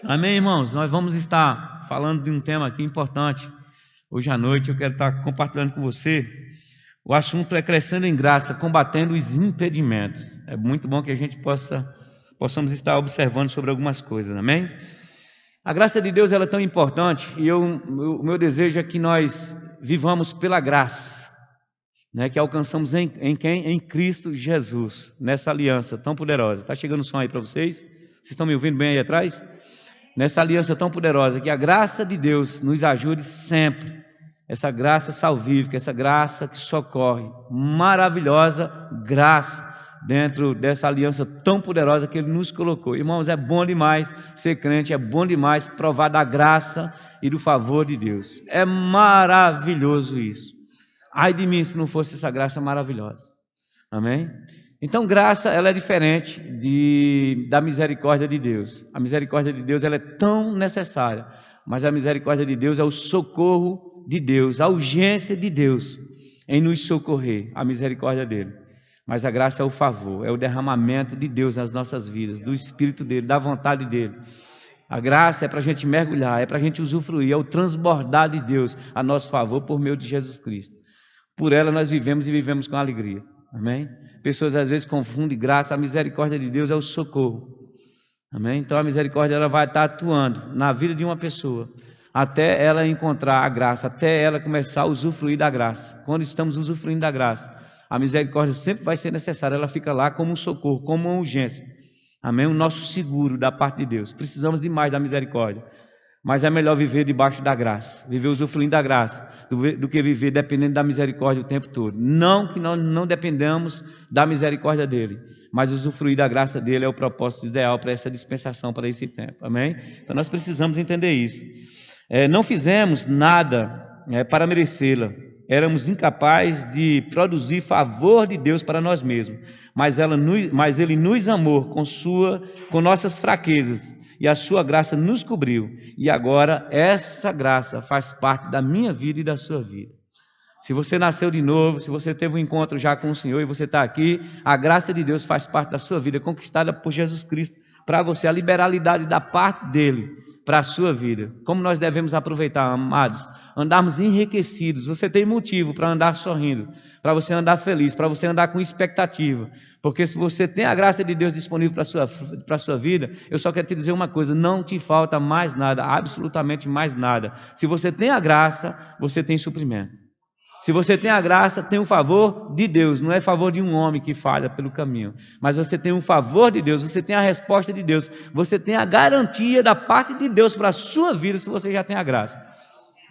Amém, irmãos? Nós vamos estar falando de um tema aqui importante. Hoje à noite eu quero estar compartilhando com você. O assunto é crescendo em graça, combatendo os impedimentos. É muito bom que a gente possamos estar observando sobre algumas coisas, amém? A graça de Deus ela é tão importante e o meu desejo é que nós vivamos pela graça, né, que alcançamos em quem? Em Cristo Jesus, nessa aliança tão poderosa. Está chegando o som aí para vocês? Vocês estão me ouvindo bem aí atrás? Nessa aliança tão poderosa, que a graça de Deus nos ajude sempre, essa graça salvífica, essa graça que socorre, maravilhosa graça dentro dessa aliança tão poderosa que Ele nos colocou. Irmãos, é bom demais ser crente, é bom demais provar da graça e do favor de Deus. É maravilhoso isso. Ai de mim se não fosse essa graça maravilhosa. Amém? Então, graça, ela é diferente da misericórdia de Deus. A misericórdia de Deus, ela é tão necessária, mas a misericórdia de Deus é o socorro de Deus, a urgência de Deus em nos socorrer, a misericórdia dele. Mas a graça é o favor, é o derramamento de Deus nas nossas vidas, do Espírito dele, da vontade dele. A graça é para a gente mergulhar, é para a gente usufruir, é o transbordar de Deus a nosso favor por meio de Jesus Cristo. Por ela nós vivemos e vivemos com alegria. Amém? Pessoas às vezes confundem graça, a misericórdia de Deus é o socorro. Amém? Então a misericórdia ela vai estar atuando na vida de uma pessoa, até ela encontrar a graça, até ela começar a usufruir da graça. Quando estamos usufruindo da graça, a misericórdia sempre vai ser necessária, ela fica lá como um socorro, como uma urgência. Amém? O nosso seguro da parte de Deus. Precisamos demais da misericórdia. Mas é melhor viver debaixo da graça, viver usufruindo da graça, do que viver dependendo da misericórdia o tempo todo. Não que nós não dependamos da misericórdia dele, mas usufruir da graça dele é o propósito ideal para essa dispensação, para esse tempo. Amém? Então nós precisamos entender isso. Não fizemos nada para merecê-la. Éramos incapazes de produzir favor de Deus para nós mesmos. Mas ele nos amou com nossas fraquezas. E a sua graça nos cobriu. E agora essa graça faz parte da minha vida e da sua vida. Se você nasceu de novo, se você teve um encontro já com o Senhor e você está aqui, a graça de Deus faz parte da sua vida, conquistada por Jesus Cristo para você, a liberalidade da parte dele para a sua vida. Como nós devemos aproveitar, amados? Andarmos enriquecidos. Você tem motivo para andar sorrindo, para você andar feliz, para você andar com expectativa. Porque se você tem a graça de Deus disponível para a sua vida, eu só quero te dizer uma coisa, não te falta mais nada, absolutamente mais nada. Se você tem a graça, você tem suprimento. Se você tem a graça, tem o favor de Deus, não é favor de um homem que falha pelo caminho, mas você tem o favor de Deus, você tem a resposta de Deus, você tem a garantia da parte de Deus para a sua vida, se você já tem a graça.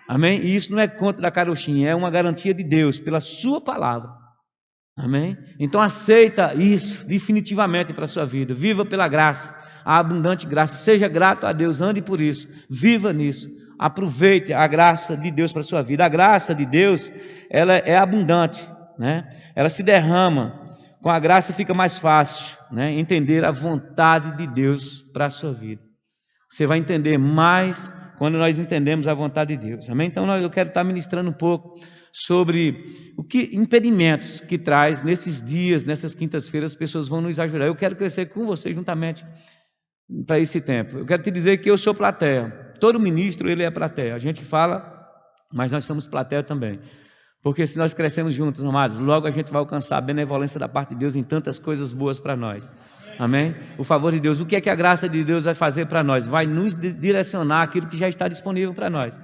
Amém? E isso não é conto da carochinha, é uma garantia de Deus pela sua palavra. Amém? Então aceita isso definitivamente para a sua vida, viva pela graça, a abundante graça, seja grato a Deus, ande por isso, viva nisso. Aproveite a graça de Deus para a sua vida. A graça de Deus, ela é abundante, né? Ela se derrama. Com a graça fica mais fácil, né? Entender a vontade de Deus para a sua vida. Você vai entender mais quando nós entendemos a vontade de Deus. Amém? Então eu quero estar ministrando um pouco sobre o que impedimentos que traz nesses dias, nessas quintas-feiras, as pessoas vão nos ajudar. Eu quero crescer com você juntamente para esse tempo. Eu quero te dizer que eu sou plateia. Todo ministro, ele é plateia. A gente fala, mas nós somos plateia também. Porque se nós crescemos juntos, amados, logo a gente vai alcançar a benevolência da parte de Deus em tantas coisas boas para nós. Amém? O favor de Deus. O que é que a graça de Deus vai fazer para nós? Vai nos direcionar aquilo que já está disponível para nós.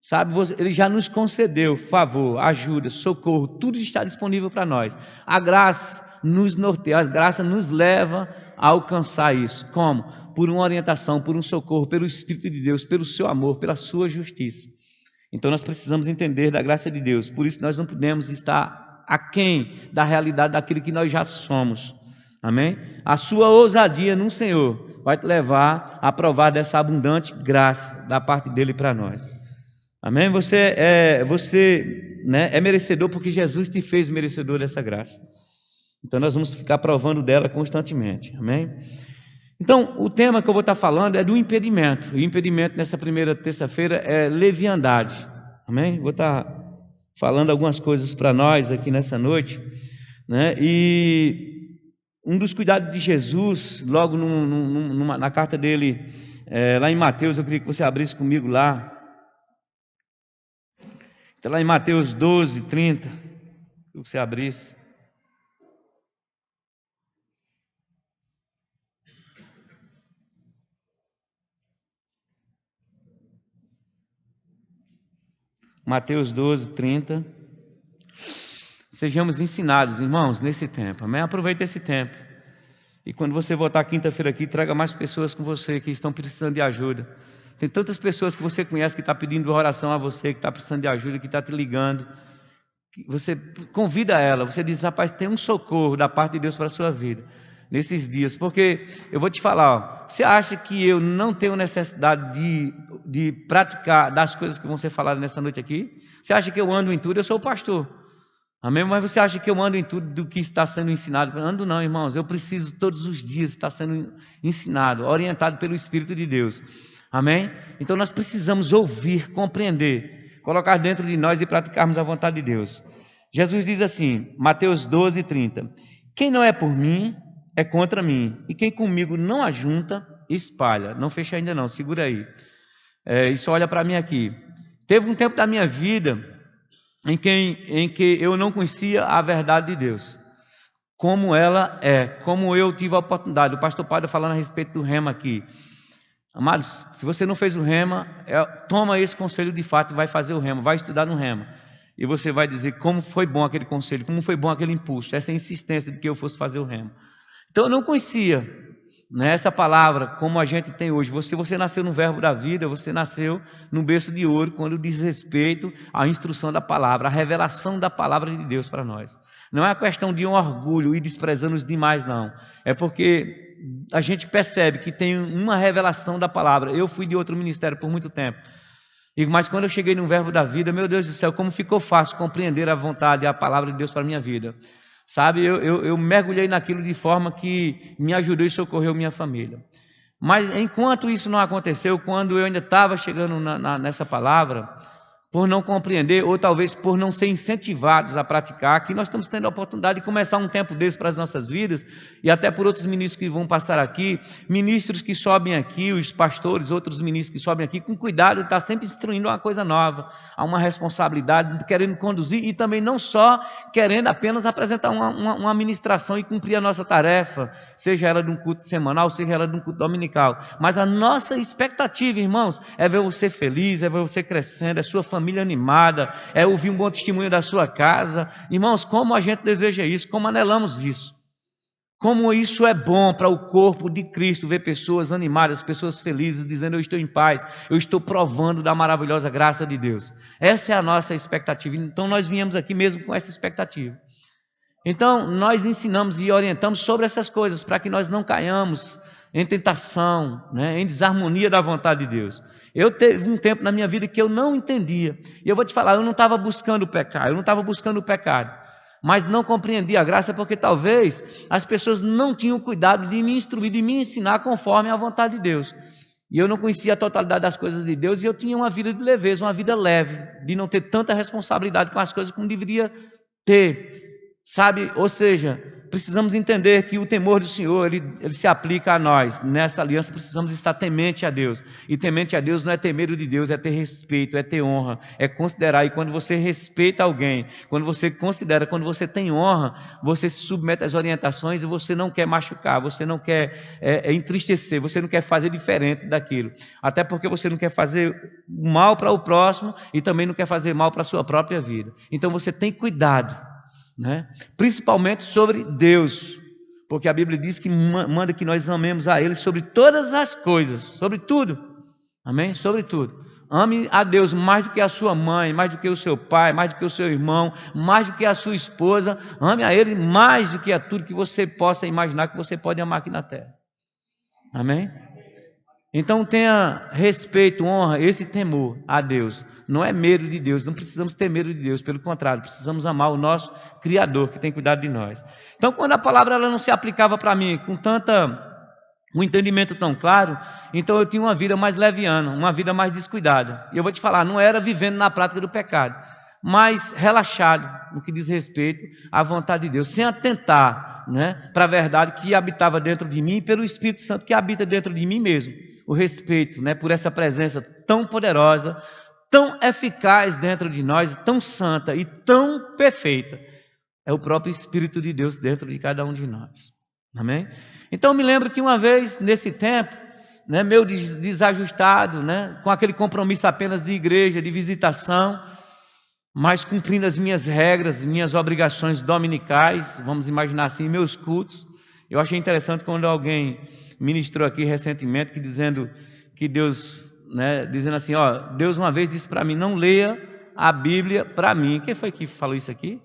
Sabe, ele já nos concedeu favor, ajuda, socorro, tudo está disponível para nós. A graça nos norteia, a graça nos leva a alcançar isso. Como? Por uma orientação, por um socorro, pelo Espírito de Deus, pelo seu amor, pela sua justiça. Então nós precisamos entender da graça de Deus. Por isso nós não podemos estar aquém da realidade daquilo que nós já somos. Amém? A sua ousadia no Senhor vai te levar a provar dessa abundante graça da parte dele para nós. Amém? Você é merecedor porque Jesus te fez merecedor dessa graça. Então nós vamos ficar provando dela constantemente. Amém? Então o tema que eu vou estar falando é do impedimento. O impedimento nessa primeira terça-feira é leviandade. Amém? Vou estar falando algumas coisas para nós aqui nessa noite, né? E um dos cuidados de Jesus, logo na carta dele Lá em Mateus, eu queria que você abrisse comigo lá. Está lá em Mateus 12, 30. Que você abrisse. Mateus 12, 30. Sejamos ensinados, irmãos, nesse tempo. Amém? Aproveite esse tempo. E quando você voltar quinta-feira aqui, traga mais pessoas com você que estão precisando de ajuda. Tem tantas pessoas que você conhece que estão pedindo oração a você, que está precisando de ajuda, que está te ligando. Você convida ela, você diz, rapaz, tem um socorro da parte de Deus para a sua vida nesses dias. Porque eu vou te falar, você acha que eu não tenho necessidade de praticar das coisas que vão ser faladas nessa noite aqui? Você acha que eu ando em tudo? Eu sou o pastor. Amém? Mas você acha que eu ando em tudo do que está sendo ensinado? Ando não, irmãos. Eu preciso todos os dias estar sendo ensinado, orientado pelo Espírito de Deus. Amém? Então nós precisamos ouvir, compreender, colocar dentro de nós e praticarmos a vontade de Deus. Jesus diz assim, Mateus 12, 30. Quem não é por mim, é contra mim. E quem comigo não ajunta, espalha. Não fecha ainda não, segura aí. Isso olha para mim aqui. Teve um tempo da minha vida em que eu não conhecia a verdade de Deus, como ela é, como eu tive a oportunidade. O pastor Padre falando a respeito do rema aqui. Amados, se você não fez o rema, toma esse conselho de fato e vai fazer o rema, vai estudar no rema. E você vai dizer como foi bom aquele conselho, como foi bom aquele impulso, essa insistência de que eu fosse fazer o rema. Então eu não conhecia, né, essa palavra como a gente tem hoje. Você nasceu no verbo da vida, você nasceu no berço de ouro, quando diz respeito à instrução da palavra, à revelação da palavra de Deus para nós. Não é uma questão de um orgulho e desprezando os demais, não. É porque a gente percebe que tem uma revelação da palavra. Eu fui de outro ministério por muito tempo. Mas quando eu cheguei no verbo da vida, meu Deus do céu, como ficou fácil compreender a vontade e a palavra de Deus para a minha vida. Sabe, eu mergulhei naquilo de forma que me ajudou e socorreu minha família. Mas enquanto isso não aconteceu, quando eu ainda estava chegando nessa palavra, por não compreender, ou talvez por não ser incentivados a praticar, que nós estamos tendo a oportunidade de começar um tempo desse para as nossas vidas, e até por outros ministros que vão passar aqui, ministros que sobem aqui, os pastores, outros ministros que sobem aqui, com cuidado, está sempre instruindo uma coisa nova, há uma responsabilidade, querendo conduzir, e também não só querendo apenas apresentar uma ministração e cumprir a nossa tarefa, seja ela de um culto semanal, seja ela de um culto dominical, mas a nossa expectativa, irmãos, é ver você feliz, é ver você crescendo, é sua família animada, é ouvir um bom testemunho da sua casa. Irmãos, como a gente deseja isso, como anelamos isso, como isso é bom para o corpo de Cristo, ver pessoas animadas, pessoas felizes, dizendo eu estou em paz, eu estou provando da maravilhosa graça de Deus. Essa é a nossa expectativa. Então nós viemos aqui mesmo com essa expectativa. Então nós ensinamos e orientamos sobre essas coisas, para que nós não caiamos em tentação, né, em desarmonia da vontade de Deus. Eu teve um tempo na minha vida que eu não entendia. E eu vou te falar, eu não estava buscando pecar, eu não estava buscando o pecado. Mas não compreendia a graça porque talvez as pessoas não tinham cuidado de me instruir, de me ensinar conforme a vontade de Deus. E eu não conhecia a totalidade das coisas de Deus e eu tinha uma vida de leveza, uma vida leve, de não ter tanta responsabilidade com as coisas como deveria ter. Sabe, ou seja, precisamos entender que o temor do Senhor, ele se aplica a nós. Nessa aliança precisamos estar temente a Deus. E temente a Deus não é ter medo de Deus, é ter respeito, é ter honra, é considerar. E quando você respeita alguém, quando você considera, quando você tem honra, você se submete às orientações e você não quer machucar, você não quer entristecer, você não quer fazer diferente daquilo. Até porque você não quer fazer mal para o próximo e também não quer fazer mal para a sua própria vida. Então você tem cuidado, né? Principalmente sobre Deus, porque a Bíblia diz que manda que nós amemos a Ele sobre todas as coisas, sobre tudo, amém? Sobre tudo. Ame a Deus mais do que a sua mãe, mais do que o seu pai, mais do que o seu irmão, mais do que a sua esposa. Ame a Ele mais do que a tudo que você possa imaginar que você pode amar aqui na terra, amém? Então tenha respeito, honra, esse temor a Deus. Não é medo de Deus, não precisamos ter medo de Deus, pelo contrário, precisamos amar o nosso Criador, que tem cuidado de nós. Então quando a palavra ela não se aplicava para mim com um entendimento tão claro, então eu tinha uma vida mais leviana, uma vida mais descuidada. E eu vou te falar, não era vivendo na prática do pecado, mas relaxado no que diz respeito à vontade de Deus, sem atentar, né, para a verdade que habitava dentro de mim e pelo Espírito Santo que habita dentro de mim mesmo. o respeito, né, por essa presença tão poderosa, tão eficaz dentro de nós, tão santa e tão perfeita. É o próprio Espírito de Deus dentro de cada um de nós. Amém? Então eu me lembro que uma vez, nesse tempo, né, meu desajustado, né, com aquele compromisso apenas de igreja, de visitação, mas cumprindo as minhas regras, minhas obrigações dominicais, vamos imaginar assim, meus cultos. Eu achei interessante quando alguém ministrou aqui recentemente, dizendo que Deus, né, dizendo assim, ó, Deus uma vez disse para mim, não leia a Bíblia para mim. Quem foi que falou isso aqui?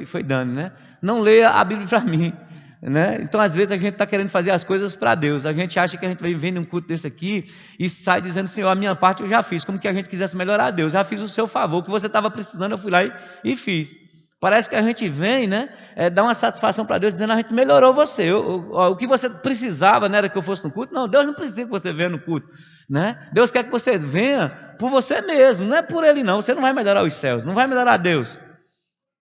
Foi Dani, né? Não leia a Bíblia para mim. Né? Então, às vezes, a gente está querendo fazer as coisas para Deus. A gente acha que a gente vai vendo um culto desse aqui e sai dizendo, Senhor, a minha parte eu já fiz. Como que a gente quisesse melhorar a Deus. Já fiz o seu favor, o que você estava precisando, eu fui lá e fiz. Parece que a gente vem, né, dá uma satisfação para Deus, dizendo, a gente melhorou você. O que você precisava, não era que eu fosse no culto? Não, Deus não precisa que você venha no culto. Né? Deus quer que você venha por você mesmo, não é por Ele não. Você não vai melhorar os céus, não vai melhorar Deus.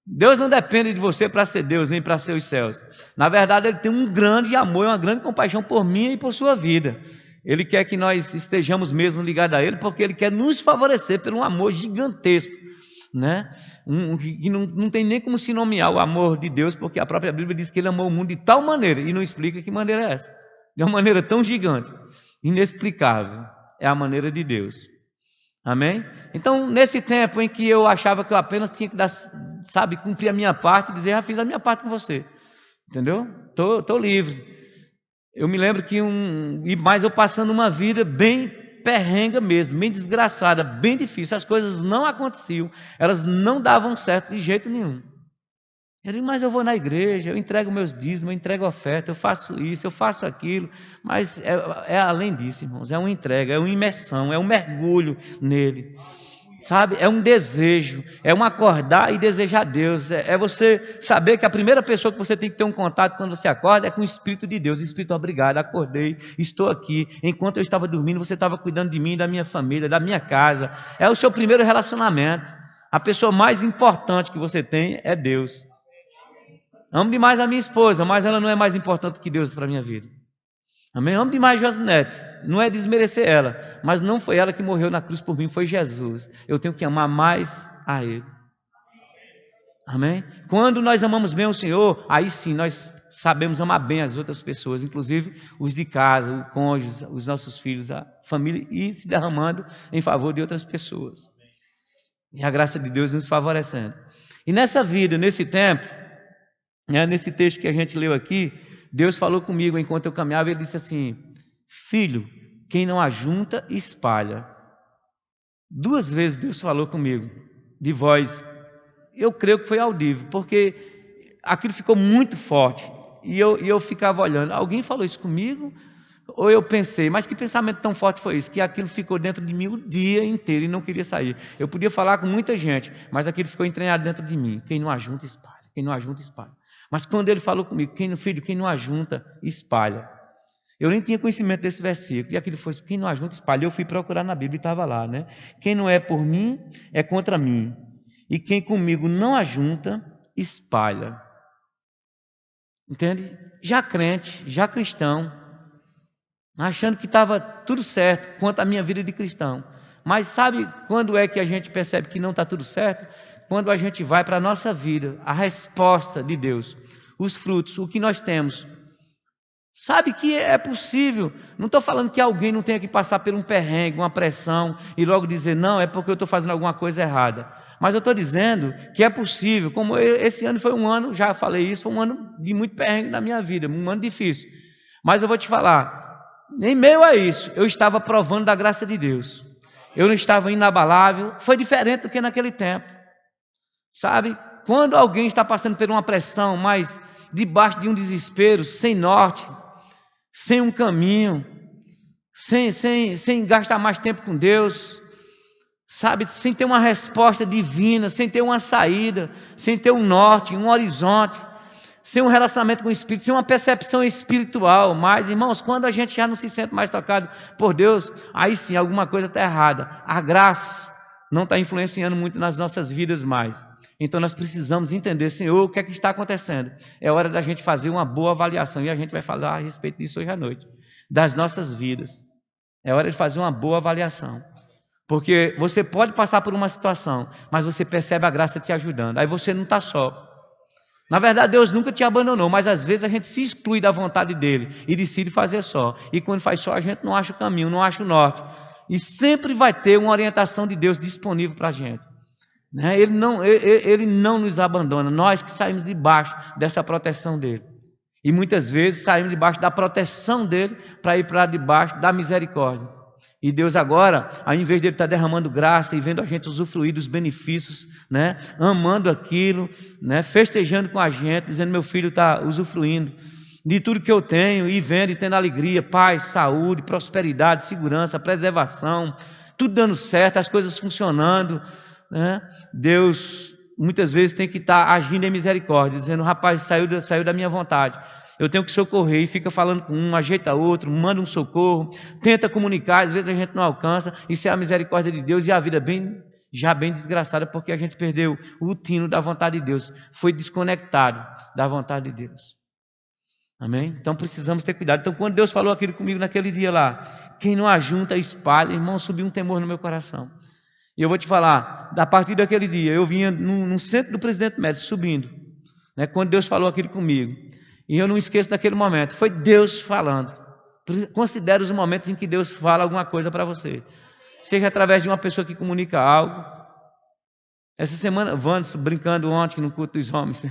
Deus não depende de você para ser Deus, nem para ser os céus. Na verdade, Ele tem um grande amor, uma grande compaixão por mim e por sua vida. Ele quer que nós estejamos mesmo ligados a Ele, porque Ele quer nos favorecer por um amor gigantesco, né? Que não tem nem como se nomear o amor de Deus, porque a própria Bíblia diz que Ele amou o mundo de tal maneira, e não explica que maneira é essa. De uma maneira tão gigante, inexplicável, é a maneira de Deus. Amém? Então, nesse tempo em que eu achava que eu apenas tinha que dar, sabe, cumprir a minha parte, dizer, já fiz a minha parte com você. Entendeu? Tô livre. Eu me lembro que mas eu passando uma vida bem perrenga mesmo, bem desgraçada, bem difícil. As coisas não aconteciam, elas não davam certo de jeito nenhum. Eu digo, mas eu vou na igreja, eu entrego meus dízimos, eu entrego oferta, eu faço isso, eu faço aquilo, mas é além disso, irmãos, é uma entrega, é uma imersão, é um mergulho nele, sabe? É um desejo, é um acordar e desejar Deus, é você saber que a primeira pessoa que você tem que ter um contato quando você acorda é com o Espírito de Deus. Espírito, obrigado, acordei, estou aqui, enquanto eu estava dormindo, você estava cuidando de mim, da minha família, da minha casa. É o seu primeiro relacionamento. A pessoa mais importante que você tem é Deus. Amo demais a minha esposa, mas ela não é mais importante que Deus para a minha vida. Amém? Amo demais Josinete, não é desmerecer ela, mas não foi ela que morreu na cruz por mim, foi Jesus. Eu tenho que amar mais a Ele. Amém? Quando nós amamos bem o Senhor, aí sim nós sabemos amar bem as outras pessoas, inclusive os de casa, o cônjuge, os nossos filhos, a família, e se derramando em favor de outras pessoas. E a graça de Deus nos favorecendo. E nessa vida, nesse tempo, nesse texto que a gente leu aqui, Deus falou comigo enquanto eu caminhava, Ele disse assim, filho, quem não ajunta, espalha. 2 vezes Deus falou comigo, de voz, eu creio que foi audível, porque aquilo ficou muito forte, e eu ficava olhando, alguém falou isso comigo? Ou eu pensei, mas que pensamento tão forte foi isso, que aquilo ficou dentro de mim o dia inteiro e não queria sair. Eu podia falar com muita gente, mas aquilo ficou entranhado dentro de mim, quem não ajunta, espalha, quem não ajunta, espalha. Mas quando ele falou comigo, quem não ajunta, espalha. Eu nem tinha conhecimento desse versículo. E aquilo foi, quem não ajunta, espalha. Eu fui procurar na Bíblia e estava lá, né? Quem não é por mim, é contra mim. E quem comigo não ajunta, espalha. Entende? Já crente, já cristão, achando que estava tudo certo quanto à minha vida de cristão. Mas sabe quando é que a gente percebe que não está tudo certo? Quando a gente vai para a nossa vida, a resposta de Deus, os frutos, o que nós temos. Sabe que é possível, não estou falando que alguém não tenha que passar por um perrengue, uma pressão, e logo dizer, não, é porque eu estou fazendo alguma coisa errada. Mas eu estou dizendo que é possível, como esse ano foi um ano, já falei isso, foi um ano de muito perrengue na minha vida, um ano difícil. Mas eu vou te falar, em meio a isso, eu estava provando da graça de Deus. Eu não estava inabalável, foi diferente do que naquele tempo. Sabe, quando alguém está passando por uma pressão, mas debaixo de um desespero, sem norte, sem um caminho, sem gastar mais tempo com Deus, sabe, sem ter uma resposta divina, sem ter uma saída, sem ter um norte, um horizonte, sem um relacionamento com o Espírito, sem uma percepção espiritual. Mas, irmãos, quando a gente já não se sente mais tocado por Deus, aí sim, alguma coisa está errada. A graça não está influenciando muito nas nossas vidas mais. Então nós precisamos entender, Senhor, o que é que está acontecendo. É hora da gente fazer uma boa avaliação, e a gente vai falar a respeito disso hoje à noite, das nossas vidas. É hora de fazer uma boa avaliação. Porque você pode passar por uma situação, mas você percebe a graça te ajudando. Aí você não está só. Na verdade, Deus nunca te abandonou, mas às vezes a gente se exclui da vontade dele e decide fazer só. E quando faz só, a gente não acha o caminho, não acha o norte. E sempre vai ter uma orientação de Deus disponível para a gente. Ele não nos abandona, nós que saímos debaixo dessa proteção dele. E muitas vezes saímos debaixo da proteção dele para ir para debaixo da misericórdia. E Deus agora, ao invés de Ele estar derramando graça e vendo a gente usufruir dos benefícios, né, amando aquilo, né, festejando com a gente, dizendo: meu filho está usufruindo de tudo que eu tenho, e vendo e tendo alegria, paz, saúde, prosperidade, segurança, preservação, tudo dando certo, as coisas funcionando, né? Deus muitas vezes tem que estar agindo em misericórdia, dizendo: rapaz, saiu da minha vontade. Eu tenho que socorrer, e fica falando com um, ajeita outro, manda um socorro, tenta comunicar, às vezes a gente não alcança. Isso é a misericórdia de Deus, e a vida já bem desgraçada, porque a gente perdeu o tino da vontade de Deus, foi desconectado da vontade de Deus. Amém? Então precisamos ter cuidado. Então, quando Deus falou aquilo comigo naquele dia lá, quem não ajunta, espalha, irmão, subiu um temor no meu coração. E eu vou te falar, a partir daquele dia, eu vinha no centro do Presidente Médici, subindo, né, quando Deus falou aquilo comigo. E eu não esqueço daquele momento, foi Deus falando. Considere os momentos em que Deus fala alguma coisa para você. Seja através de uma pessoa que comunica algo. Essa semana, Vandes brincando ontem no culto dos homens,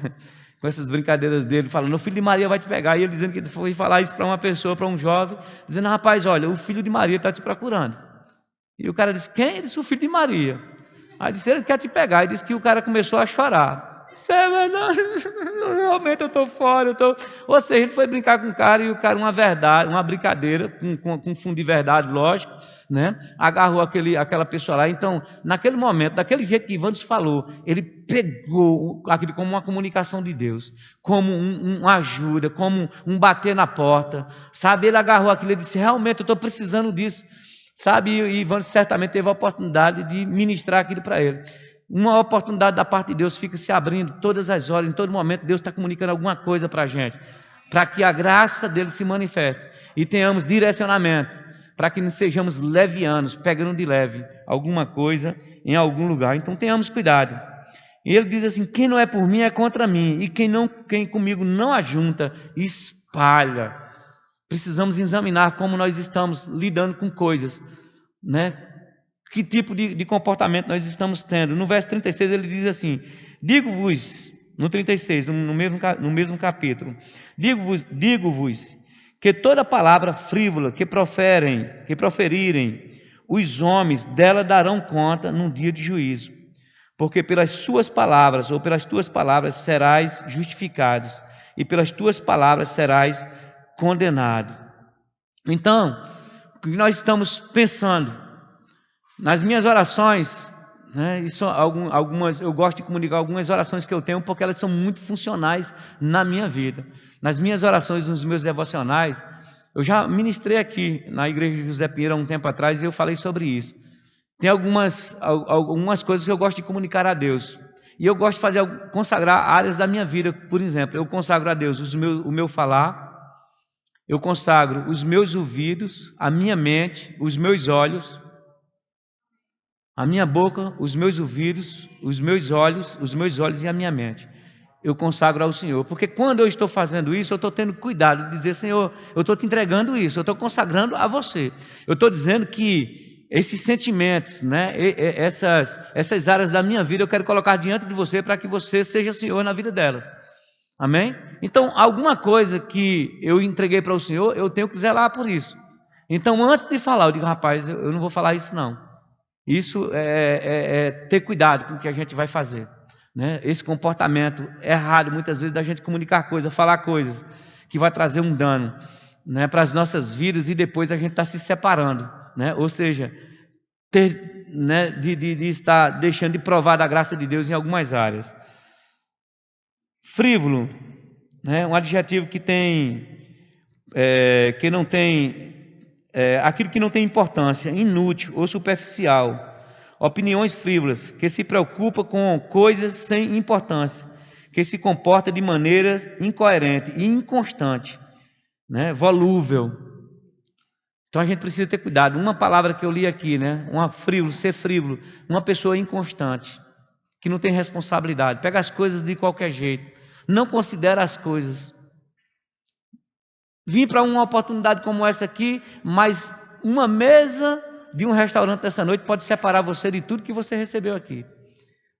com essas brincadeiras dele, falando: o filho de Maria vai te pegar. E ele dizendo que foi falar isso para uma pessoa, para um jovem, dizendo: rapaz, olha, o filho de Maria está te procurando. E o cara disse: quem? Ele disse: o filho de Maria. Aí disse: ele quer te pegar. E disse que o cara começou a chorar. Isso é verdade, realmente eu estou fora. Ou seja, ele foi brincar com o cara, e o cara, uma brincadeira, com fundo de verdade, lógico, né? Agarrou aquela pessoa lá. Então, naquele momento, daquele jeito que Ivandes falou, ele pegou aquilo como uma comunicação de Deus, como uma ajuda, como um bater na porta, sabe? Ele agarrou aquilo e disse: realmente eu estou precisando disso, sabe? E Ivandes certamente teve a oportunidade de ministrar aquilo para ele. Uma oportunidade da parte de Deus fica se abrindo todas as horas, em todo momento Deus está comunicando alguma coisa para a gente, para que a graça dele se manifeste e tenhamos direcionamento, para que não sejamos levianos, pegando de leve alguma coisa em algum lugar. Então tenhamos cuidado. E ele diz assim: quem não é por mim é contra mim, e quem comigo não ajunta, espalha. Precisamos examinar como nós estamos lidando com coisas, né? Que tipo de comportamento nós estamos tendo. No verso 36 ele diz assim: digo-vos, no 36, no mesmo capítulo, digo-vos que toda palavra frívola que proferirem os homens, dela darão conta num dia de juízo, porque pelas suas palavras, ou pelas tuas palavras, serás justificados, e pelas tuas palavras serás condenado. Então, o que nós estamos pensando nas minhas orações, né, eu gosto de comunicar algumas orações que eu tenho, porque elas são muito funcionais na minha vida. Nas minhas orações, nos meus devocionais, eu já ministrei aqui na igreja de José Pinheiro há um tempo atrás, e eu falei sobre isso. Tem algumas coisas que eu gosto de comunicar a Deus, e eu gosto de consagrar áreas da minha vida. Por exemplo, eu consagro a Deus o meu falar, eu consagro os meus ouvidos, a minha mente, os meus olhos, a minha boca, os meus ouvidos, os meus olhos e a minha mente. Eu consagro ao Senhor, porque quando eu estou fazendo isso, eu estou tendo cuidado de dizer: Senhor, eu estou te entregando isso, eu estou consagrando a você. Eu estou dizendo que esses sentimentos, né, essas áreas da minha vida, eu quero colocar diante de você, para que você seja Senhor na vida delas. Amém? Então, alguma coisa que eu entreguei para o Senhor, eu tenho que zelar por isso. Então, antes de falar, eu digo: rapaz, eu não vou falar isso não. Isso é ter cuidado com o que a gente vai fazer, né? Esse comportamento errado, muitas vezes, da gente comunicar coisas, falar coisas que vai trazer um dano, né, para as nossas vidas, e depois a gente está se separando, né? Ou seja, de estar deixando de provar da graça de Deus em algumas áreas. Frívolo, né, um adjetivo que não tem... aquilo que não tem importância, inútil ou superficial. Opiniões frívolas, que se preocupa com coisas sem importância, que se comporta de maneira incoerente e inconstante, né? Volúvel. Então a gente precisa ter cuidado. Uma palavra que eu li aqui, né? Ser frívolo, uma pessoa inconstante, que não tem responsabilidade, pega as coisas de qualquer jeito, não considera as coisas. Vim para uma oportunidade como essa aqui, mas uma mesa de um restaurante essa noite pode separar você de tudo que você recebeu aqui.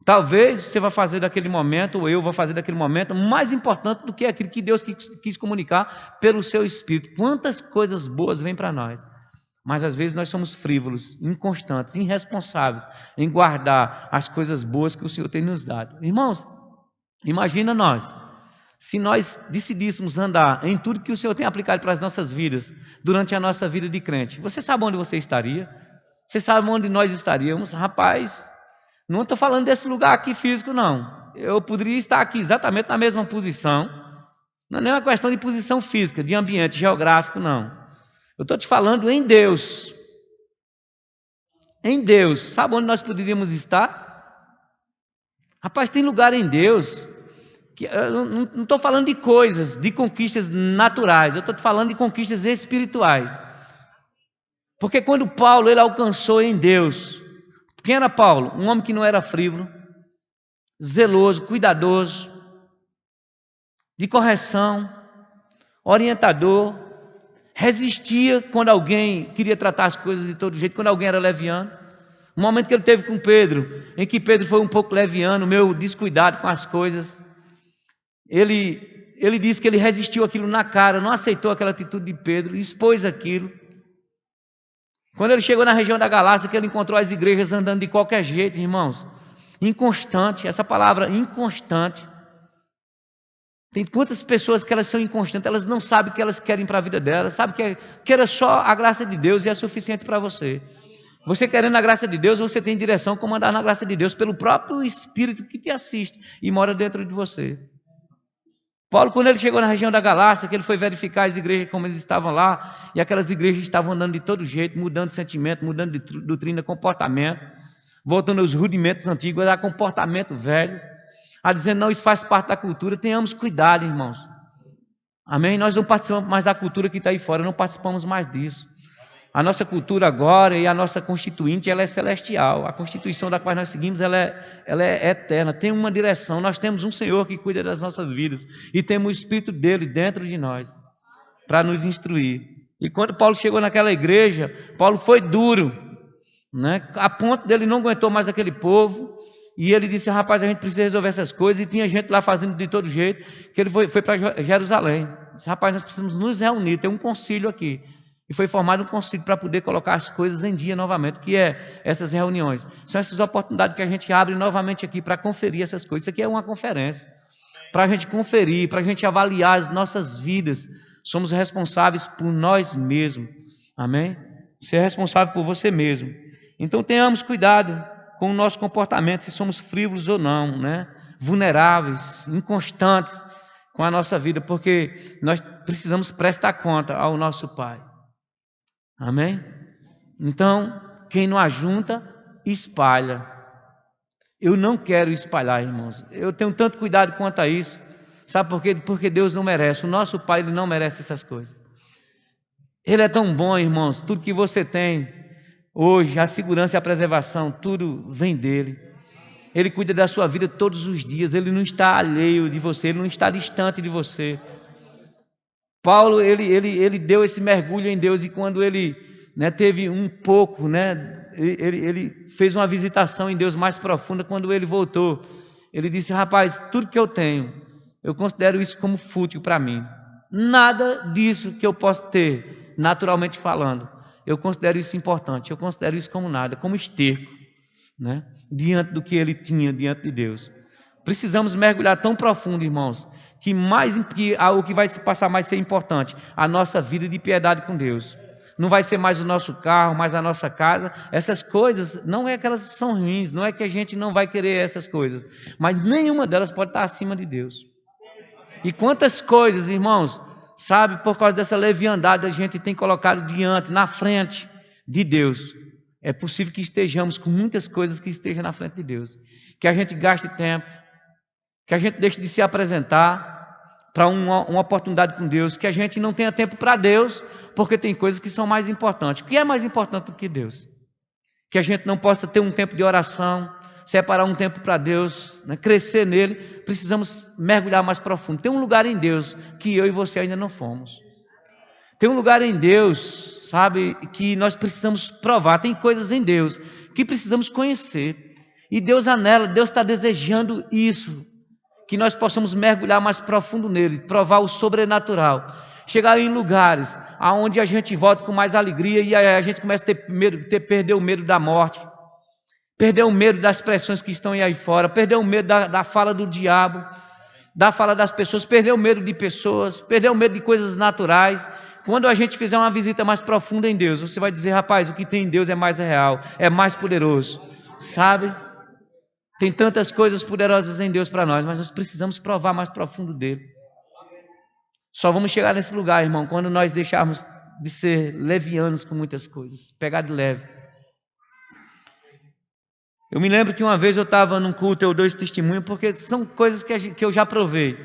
Talvez você vá fazer daquele momento, ou eu vou fazer daquele momento, mais importante do que aquilo que Deus quis comunicar pelo seu Espírito. Quantas coisas boas vêm para nós. Mas às vezes nós somos frívolos, inconstantes, irresponsáveis em guardar as coisas boas que o Senhor tem nos dado. Irmãos, imagina nós, se nós decidíssemos andar em tudo que o Senhor tem aplicado para as nossas vidas, durante a nossa vida de crente. Você sabe onde você estaria? Você sabe onde nós estaríamos? Rapaz, não estou falando desse lugar aqui físico, não. Eu poderia estar aqui exatamente na mesma posição. Não é nem uma questão de posição física, de ambiente geográfico, não. Eu estou te falando em Deus. Em Deus. Sabe onde nós poderíamos estar? Rapaz, tem lugar em Deus. Que eu não estou falando de coisas, de conquistas naturais. Eu estou te falando de conquistas espirituais. Porque quando Paulo ele alcançou em Deus. Quem era Paulo? Um homem que não era frívolo, zeloso, cuidadoso, de correção, orientador. Resistia quando alguém queria tratar as coisas de todo jeito, quando alguém era leviano. Um momento que ele teve com Pedro, em que Pedro foi um pouco leviano, meio descuidado com as coisas. Ele disse que ele resistiu aquilo na cara, não aceitou aquela atitude de Pedro, expôs aquilo. Quando ele chegou na região da Galácia, que ele encontrou as igrejas andando de qualquer jeito, irmãos. Inconstante, essa palavra inconstante. Tem quantas pessoas que elas são inconstantes, elas não sabem o que elas querem para a vida delas, sabem que era só a graça de Deus e é suficiente para você. Você querendo a graça de Deus, você tem direção como andar na graça de Deus pelo próprio Espírito que te assiste e mora dentro de você. Paulo, quando ele chegou na região da Galácia, que ele foi verificar as igrejas como eles estavam lá, e aquelas igrejas estavam andando de todo jeito, mudando de sentimento, mudando de doutrina, comportamento, voltando aos rudimentos antigos, a comportamento velho. A dizendo, não, isso faz parte da cultura, tenhamos cuidado, irmãos. Amém? Nós não participamos mais da cultura que está aí fora, não participamos mais disso. A nossa cultura agora e a nossa constituinte, ela é celestial. A constituição da qual nós seguimos, ela é eterna, tem uma direção. Nós temos um Senhor que cuida das nossas vidas e temos o Espírito dele dentro de nós para nos instruir. E quando Paulo chegou naquela igreja, Paulo foi duro, né? A ponto dele não aguentou mais aquele povo. E ele disse, rapaz, a gente precisa resolver essas coisas. E tinha gente lá fazendo de todo jeito, que ele foi para Jerusalém. Disse, rapaz, nós precisamos nos reunir, tem um concílio aqui. E foi formado um concílio para poder colocar as coisas em dia novamente, que é essas reuniões. São essas oportunidades que a gente abre novamente aqui para conferir essas coisas. Isso aqui é uma conferência, para a gente conferir, para a gente avaliar as nossas vidas. Somos responsáveis por nós mesmos. Amém? Você é responsável por você mesmo. Então tenhamos cuidado com o nosso comportamento, se somos frívolos ou não, né? Vulneráveis, inconstantes com a nossa vida, porque nós precisamos prestar conta ao nosso Pai. Amém? Então, quem não ajunta, espalha. Eu não quero espalhar, irmãos. Eu tenho tanto cuidado quanto a isso. Sabe por quê? Porque Deus não merece. O nosso Pai, Ele não merece essas coisas. Ele é tão bom, irmãos. Tudo que você tem hoje, a segurança e a preservação, tudo vem dele. Ele cuida da sua vida todos os dias. Ele não está alheio de você, ele não está distante de você. Paulo, ele deu esse mergulho em Deus e quando ele, né, teve um pouco, né, ele fez uma visitação em Deus mais profunda. Quando ele voltou, ele disse, rapaz, tudo que eu tenho, eu considero isso como fútil para mim. Nada disso que eu posso ter, naturalmente falando, eu considero isso importante, eu considero isso como nada, como esterco, né? Diante do que ele tinha diante de Deus. Precisamos mergulhar tão profundo, irmãos, que o que vai se passar mais ser importante, a nossa vida de piedade com Deus. Não vai ser mais o nosso carro, mais a nossa casa. Essas coisas, não é que elas são ruins, não é que a gente não vai querer essas coisas, mas nenhuma delas pode estar acima de Deus. E quantas coisas, irmãos, sabe, por causa dessa leviandade a gente tem colocado diante, na frente de Deus. É possível que estejamos com muitas coisas que estejam na frente de Deus. Que a gente gaste tempo, que a gente deixe de se apresentar, para uma oportunidade com Deus, que a gente não tenha tempo para Deus, porque tem coisas que são mais importantes. O que é mais importante do que Deus? Que a gente não possa ter um tempo de oração, separar um tempo para Deus, né? Crescer nele. Precisamos mergulhar mais profundo. Tem um lugar em Deus que eu e você ainda não fomos. Tem um lugar em Deus, sabe, que nós precisamos provar. Tem coisas em Deus que precisamos conhecer. E Deus anela, Deus está desejando isso, que nós possamos mergulhar mais profundo nele, provar o sobrenatural. Chegar em lugares aonde a gente volta com mais alegria e a gente começa a ter medo, perder o medo da morte, perder o medo das pressões que estão aí fora, perder o medo da fala do diabo, da fala das pessoas, perder o medo de pessoas, perder o medo de coisas naturais. Quando a gente fizer uma visita mais profunda em Deus, você vai dizer, rapaz, o que tem em Deus é mais real, é mais poderoso, sabe? Tem tantas coisas poderosas em Deus para nós, mas nós precisamos provar mais profundo dele. Só vamos chegar nesse lugar, irmão, quando nós deixarmos de ser levianos com muitas coisas, pegar de leve. Eu me lembro que uma vez eu estava num culto, eu dou esse testemunho, porque são coisas que eu já provei,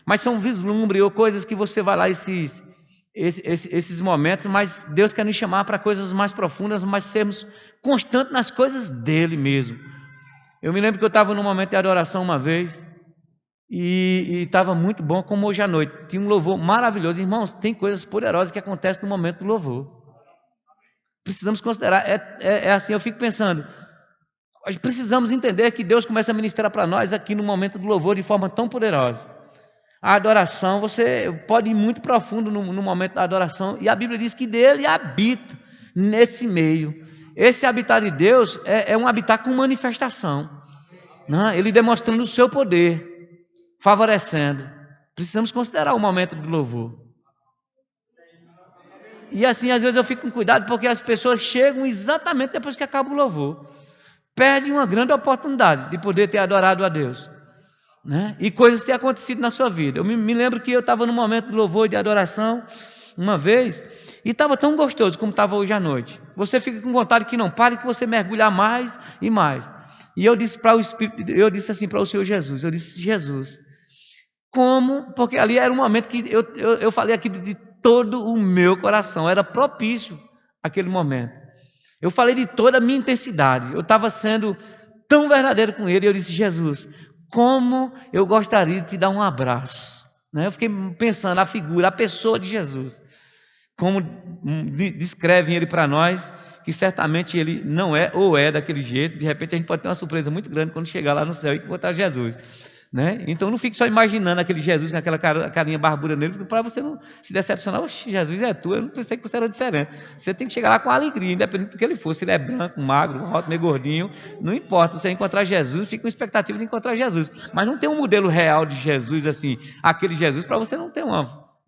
mas são vislumbre ou coisas que você vai lá esses momentos, mas Deus quer nos chamar para coisas mais profundas, mas sermos constantes nas coisas dele mesmo. Eu me lembro que eu estava num momento de adoração uma vez, e estava muito bom, como hoje à noite. Tinha um louvor maravilhoso. Irmãos, tem coisas poderosas que acontecem no momento do louvor. Precisamos considerar, é assim, eu fico pensando, precisamos entender que Deus começa a ministrar para nós aqui no momento do louvor de forma tão poderosa. A adoração, você pode ir muito profundo no momento da adoração, e a Bíblia diz que dele habita nesse meio. Esse habitar de Deus é um habitar com manifestação, né? Ele demonstrando o seu poder, favorecendo. Precisamos considerar o momento do louvor. E assim, às vezes eu fico com cuidado, porque as pessoas chegam exatamente depois que acaba o louvor. Perdem uma grande oportunidade de poder ter adorado a Deus, né? E coisas têm acontecido na sua vida. Eu me lembro que eu estava num momento de louvor e de adoração, uma vez, e estava tão gostoso como estava hoje à noite. Você fica com vontade que não pare, que você mergulhar mais e mais. E eu disse para o Espírito, eu disse assim para o Senhor Jesus, eu disse, Jesus, como, porque ali era um momento que eu falei aqui de todo o meu coração, era propício aquele momento. Eu falei de toda a minha intensidade, eu estava sendo tão verdadeiro com ele, eu disse, Jesus, como eu gostaria de te dar um abraço, né? Eu fiquei pensando, a figura, a pessoa de Jesus, como descrevem ele para nós, que certamente ele não é ou é daquele jeito. De repente a gente pode ter uma surpresa muito grande quando chegar lá no céu e encontrar Jesus, né? Então não fique só imaginando aquele Jesus com aquela carinha barbuda nele, para você não se decepcionar. Oxe, Jesus é tu, eu não pensei que você era diferente. Você tem que chegar lá com alegria, independente do que ele for, se ele é branco, magro, alto, meio gordinho, não importa. Você encontrar Jesus, fica com expectativa de encontrar Jesus, mas não tem um modelo real de Jesus assim, aquele Jesus, para você não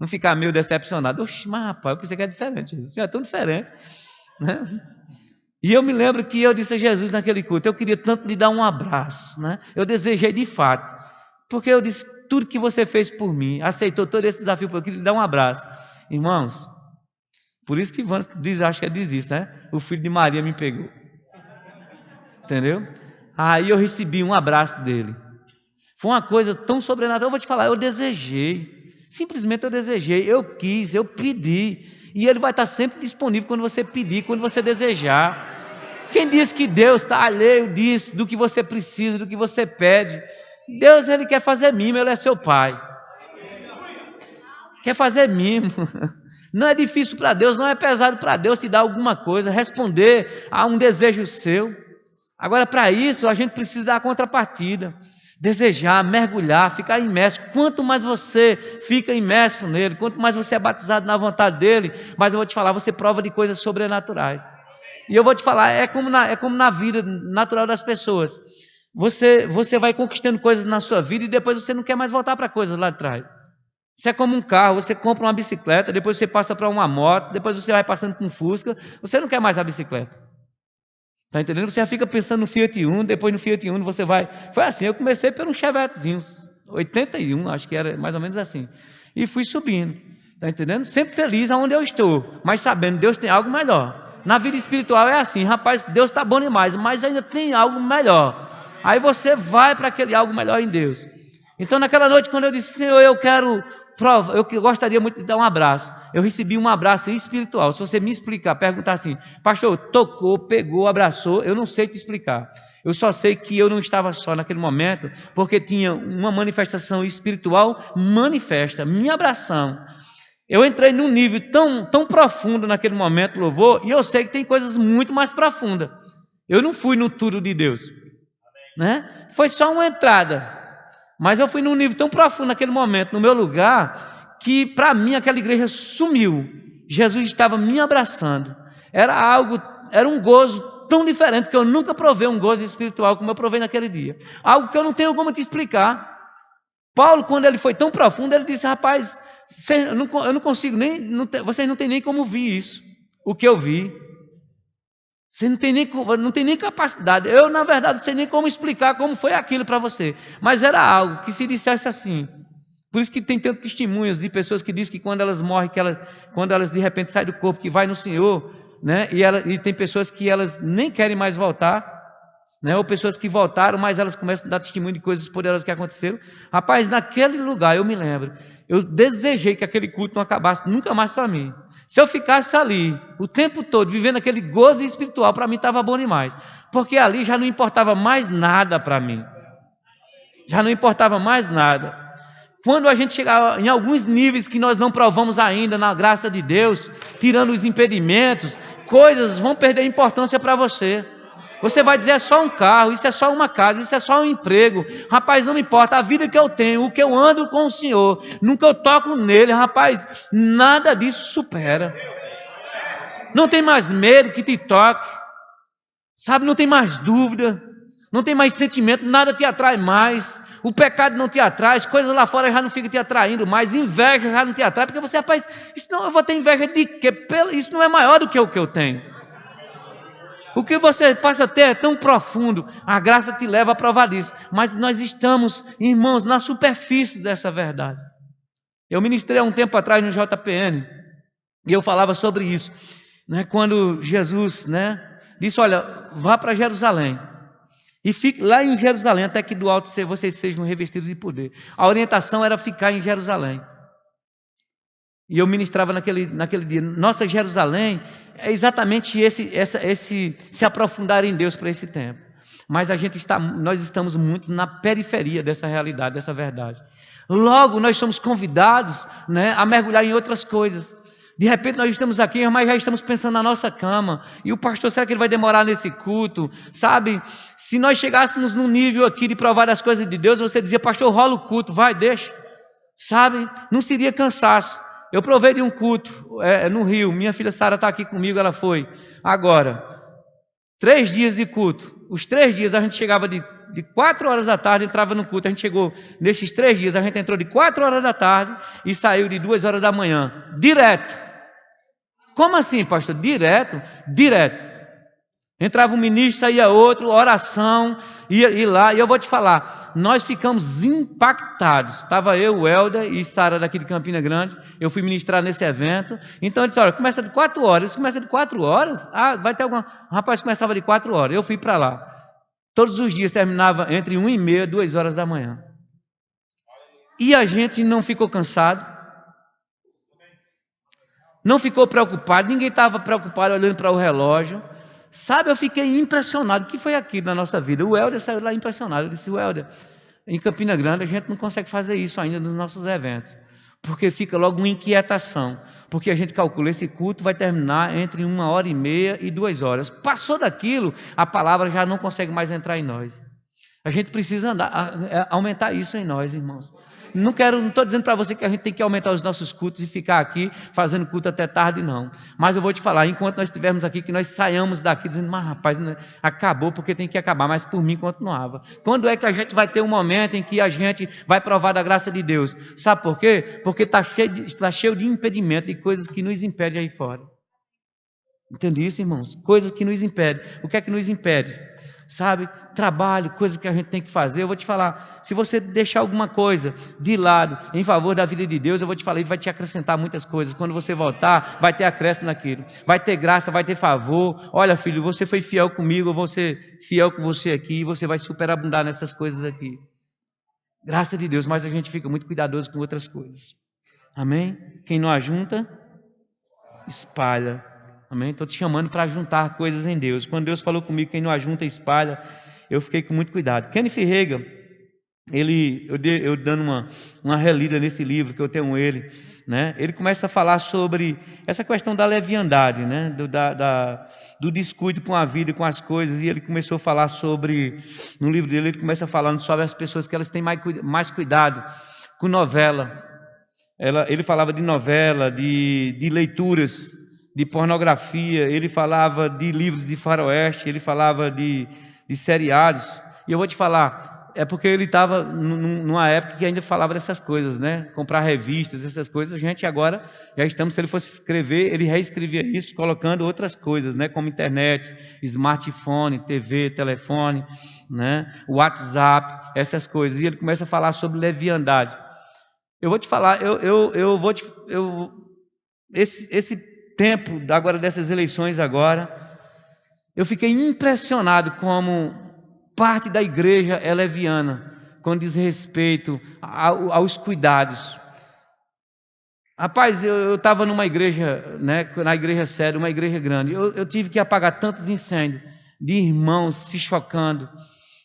ficar meio decepcionado. Oxe, mas rapaz, eu pensei que era diferente, Jesus, você é tão diferente, né? E eu me lembro que eu disse a Jesus naquele culto, eu queria tanto lhe dar um abraço, né? Eu desejei de fato, porque eu disse, tudo que você fez por mim, aceitou todo esse desafio, eu queria lhe dar um abraço. Irmãos, por isso que Ivan diz, acho que diz isso, né? O filho de Maria me pegou, entendeu? Aí eu recebi um abraço dele. Foi uma coisa tão sobrenatural. Eu vou te falar, eu desejei, simplesmente eu desejei, eu quis, eu pedi. E ele vai estar sempre disponível quando você pedir, quando você desejar. Quem diz que Deus está alheio disso, do que você precisa, do que você pede? Deus, ele quer fazer mimo, ele é seu pai. Quer fazer mimo. Não é difícil para Deus, não é pesado para Deus te dar alguma coisa, responder a um desejo seu. Agora, para isso, a gente precisa dar a contrapartida. Desejar, mergulhar, ficar imerso. Quanto mais você fica imerso nele, quanto mais você é batizado na vontade dele, mais eu vou te falar, você prova de coisas sobrenaturais. E eu vou te falar, é como na vida natural das pessoas. Você vai conquistando coisas na sua vida e depois você não quer mais voltar para coisas lá de trás. Você é como um carro, você compra uma bicicleta, depois você passa para uma moto, depois você vai passando com um Fusca, você não quer mais a bicicleta. Está entendendo? Você já fica pensando no Fiat Uno, depois no Fiat Uno você vai... Foi assim, eu comecei por um Chevetezinho, 81, acho que era mais ou menos assim. E fui subindo, está entendendo? Sempre feliz aonde eu estou, mas sabendo, Deus tem algo melhor. Na vida espiritual é assim, rapaz, Deus está bom demais, mas ainda tem algo melhor. Aí você vai para aquele algo melhor em Deus. Então naquela noite, quando eu disse, Senhor, eu quero eu gostaria muito de dar um abraço. Eu recebi um abraço espiritual. Se você me explicar, perguntar assim, pastor, tocou, pegou, abraçou, eu não sei te explicar. Eu só sei que eu não estava só naquele momento, porque tinha uma manifestação espiritual manifesta, me abraçando. Eu entrei num nível tão profundo naquele momento, louvor, e eu sei que tem coisas muito mais profundas. Eu não fui no tudo de Deus, né? Foi só uma entrada, mas eu fui num nível tão profundo naquele momento, no meu lugar, que para mim aquela igreja sumiu. Jesus estava me abraçando. Era um gozo tão diferente que eu nunca provei um gozo espiritual como eu provei naquele dia. Algo que eu não tenho como te explicar. Paulo, quando ele foi tão profundo, ele disse, rapaz, eu não consigo nem, vocês não têm nem como ver isso, o que eu vi. Você não tem nem capacidade. Eu, na verdade, não sei nem como explicar como foi aquilo para você. Mas era algo que se dissesse assim. Por isso que tem tantos testemunhos de pessoas que dizem que quando elas morrem, quando elas de repente saem do corpo, que vai no Senhor, né? E tem pessoas que elas nem querem mais voltar, né? Ou pessoas que voltaram, mas elas começam a dar testemunho de coisas poderosas que aconteceram. Rapaz, naquele lugar, eu me lembro, eu desejei que aquele culto não acabasse nunca mais para mim. Se eu ficasse ali o tempo todo, vivendo aquele gozo espiritual, para mim estava bom demais. Porque ali já não importava mais nada para mim. Já não importava mais nada. Quando a gente chegar em alguns níveis que nós não provamos ainda na graça de Deus, tirando os impedimentos, coisas vão perder importância para você. Você vai dizer, é só um carro, isso é só uma casa, isso é só um emprego. Rapaz, não me importa, a vida que eu tenho, o que eu ando com o Senhor, nunca eu toco nele, rapaz, nada disso supera. Não tem mais medo que te toque, sabe, não tem mais dúvida, não tem mais sentimento, nada te atrai mais. O pecado não te atrai, as coisas lá fora já não ficam te atraindo mais, inveja já não te atrai, porque você, rapaz, isso não, eu vou ter inveja de quê? Isso não é maior do que o que eu tenho. O que você passa a ter é tão profundo, a graça te leva a provar disso. Mas nós estamos, irmãos, na superfície dessa verdade. Eu ministrei há um tempo atrás no JPN, e eu falava sobre isso, né? Quando Jesus, né, disse, olha, vá para Jerusalém, e fique lá em Jerusalém, até que do alto vocês sejam revestidos de poder. A orientação era ficar em Jerusalém. E eu ministrava naquele dia, nossa Jerusalém é exatamente esse se aprofundar em Deus para esse tempo. Mas nós estamos muito na periferia dessa realidade, dessa verdade. Logo, nós somos convidados, né, a mergulhar em outras coisas. De repente nós estamos aqui, mas já estamos pensando na nossa cama. E o pastor, será que ele vai demorar nesse culto? Sabe, se nós chegássemos num nível aqui de provar as coisas de Deus, você dizia, pastor, rola o culto, vai, deixa. Sabe, não seria cansaço. Eu provei de um culto no Rio, minha filha Sara está aqui comigo, ela foi. Agora, 3 dias de culto. Os 3 dias a gente chegava de 4 horas da tarde, entrava no culto. A gente chegou, nesses 3 dias, a gente entrou de 4 horas da tarde e saiu de 2 horas da manhã. Direto. Como assim, pastor? Direto. Entrava um ministro, saía outro, oração, ia lá. E eu vou te falar, nós ficamos impactados. Estava eu, o Helder e Sara daqui de Campina Grande. Eu fui ministrar nesse evento. Então ele disse, olha, começa de 4 horas. Começa de 4 horas? Ah, vai ter alguma... O rapaz começava de 4 horas. Eu fui para lá. Todos os dias terminava entre 1h30 e 2 horas da manhã. E a gente não ficou cansado. Não ficou preocupado. Ninguém estava preocupado olhando para o relógio. Sabe, eu fiquei impressionado. O que foi aquilo na nossa vida? O Helder saiu lá impressionado. Eu disse, Helder, em Campina Grande a gente não consegue fazer isso ainda nos nossos eventos. Porque fica logo uma inquietação. Porque a gente calcula, esse culto vai terminar entre 1h30 e 2 horas. Passou daquilo, a palavra já não consegue mais entrar em nós. A gente precisa aumentar isso em nós, irmãos. Não estou dizendo para você que a gente tem que aumentar os nossos cultos e ficar aqui fazendo culto até tarde, não. Mas eu vou te falar, enquanto nós estivermos aqui, que nós saiamos daqui dizendo, mas rapaz, acabou porque tem que acabar, mas por mim continuava. Quando é que a gente vai ter um momento em que a gente vai provar da graça de Deus? Sabe por quê? Porque está cheio de impedimento, de coisas que nos impedem aí fora. Entende isso, irmãos? Coisas que nos impedem. O que é que nos impede? Sabe, trabalho, coisas que a gente tem que fazer. Eu vou te falar, se você deixar alguma coisa de lado em favor da vida de Deus, eu vou te falar, Ele vai te acrescentar muitas coisas. Quando você voltar, vai ter acréscimo naquilo, vai ter graça, vai ter favor. Olha, filho, você foi fiel comigo, eu vou ser fiel com você aqui, e você vai superabundar nessas coisas aqui. Graça de Deus, mas a gente fica muito cuidadoso com outras coisas. Amém? Quem não ajunta, espalha. Amém? Estou te chamando para juntar coisas em Deus. Quando Deus falou comigo, quem não ajunta, espalha, eu fiquei com muito cuidado. Kenneth Reagan, eu dando uma relida nesse livro que eu tenho ele, né? Ele começa a falar sobre essa questão da leviandade, né? Do descuido com a vida e com as coisas, e ele começou a falar sobre, no livro dele, ele começa falando sobre as pessoas que elas têm mais cuidado com novela. Ele falava de novela, de leituras, de pornografia, ele falava de livros de faroeste, ele falava de seriados, e eu vou te falar, é porque ele estava numa época que ainda falava dessas coisas, né? Comprar revistas, essas coisas. A gente agora já estamos, se ele fosse escrever, ele reescrevia isso, colocando outras coisas, né? Como internet, smartphone, TV, telefone, né? WhatsApp, essas coisas. E ele começa a falar sobre leviandade. Eu vou te falar, esse tempo agora dessas eleições agora, eu fiquei impressionado como parte da igreja é leviana, com diz respeito aos cuidados. Rapaz, eu estava numa igreja, né, na igreja séria, uma igreja grande, eu tive que apagar tantos incêndios, de irmãos se chocando,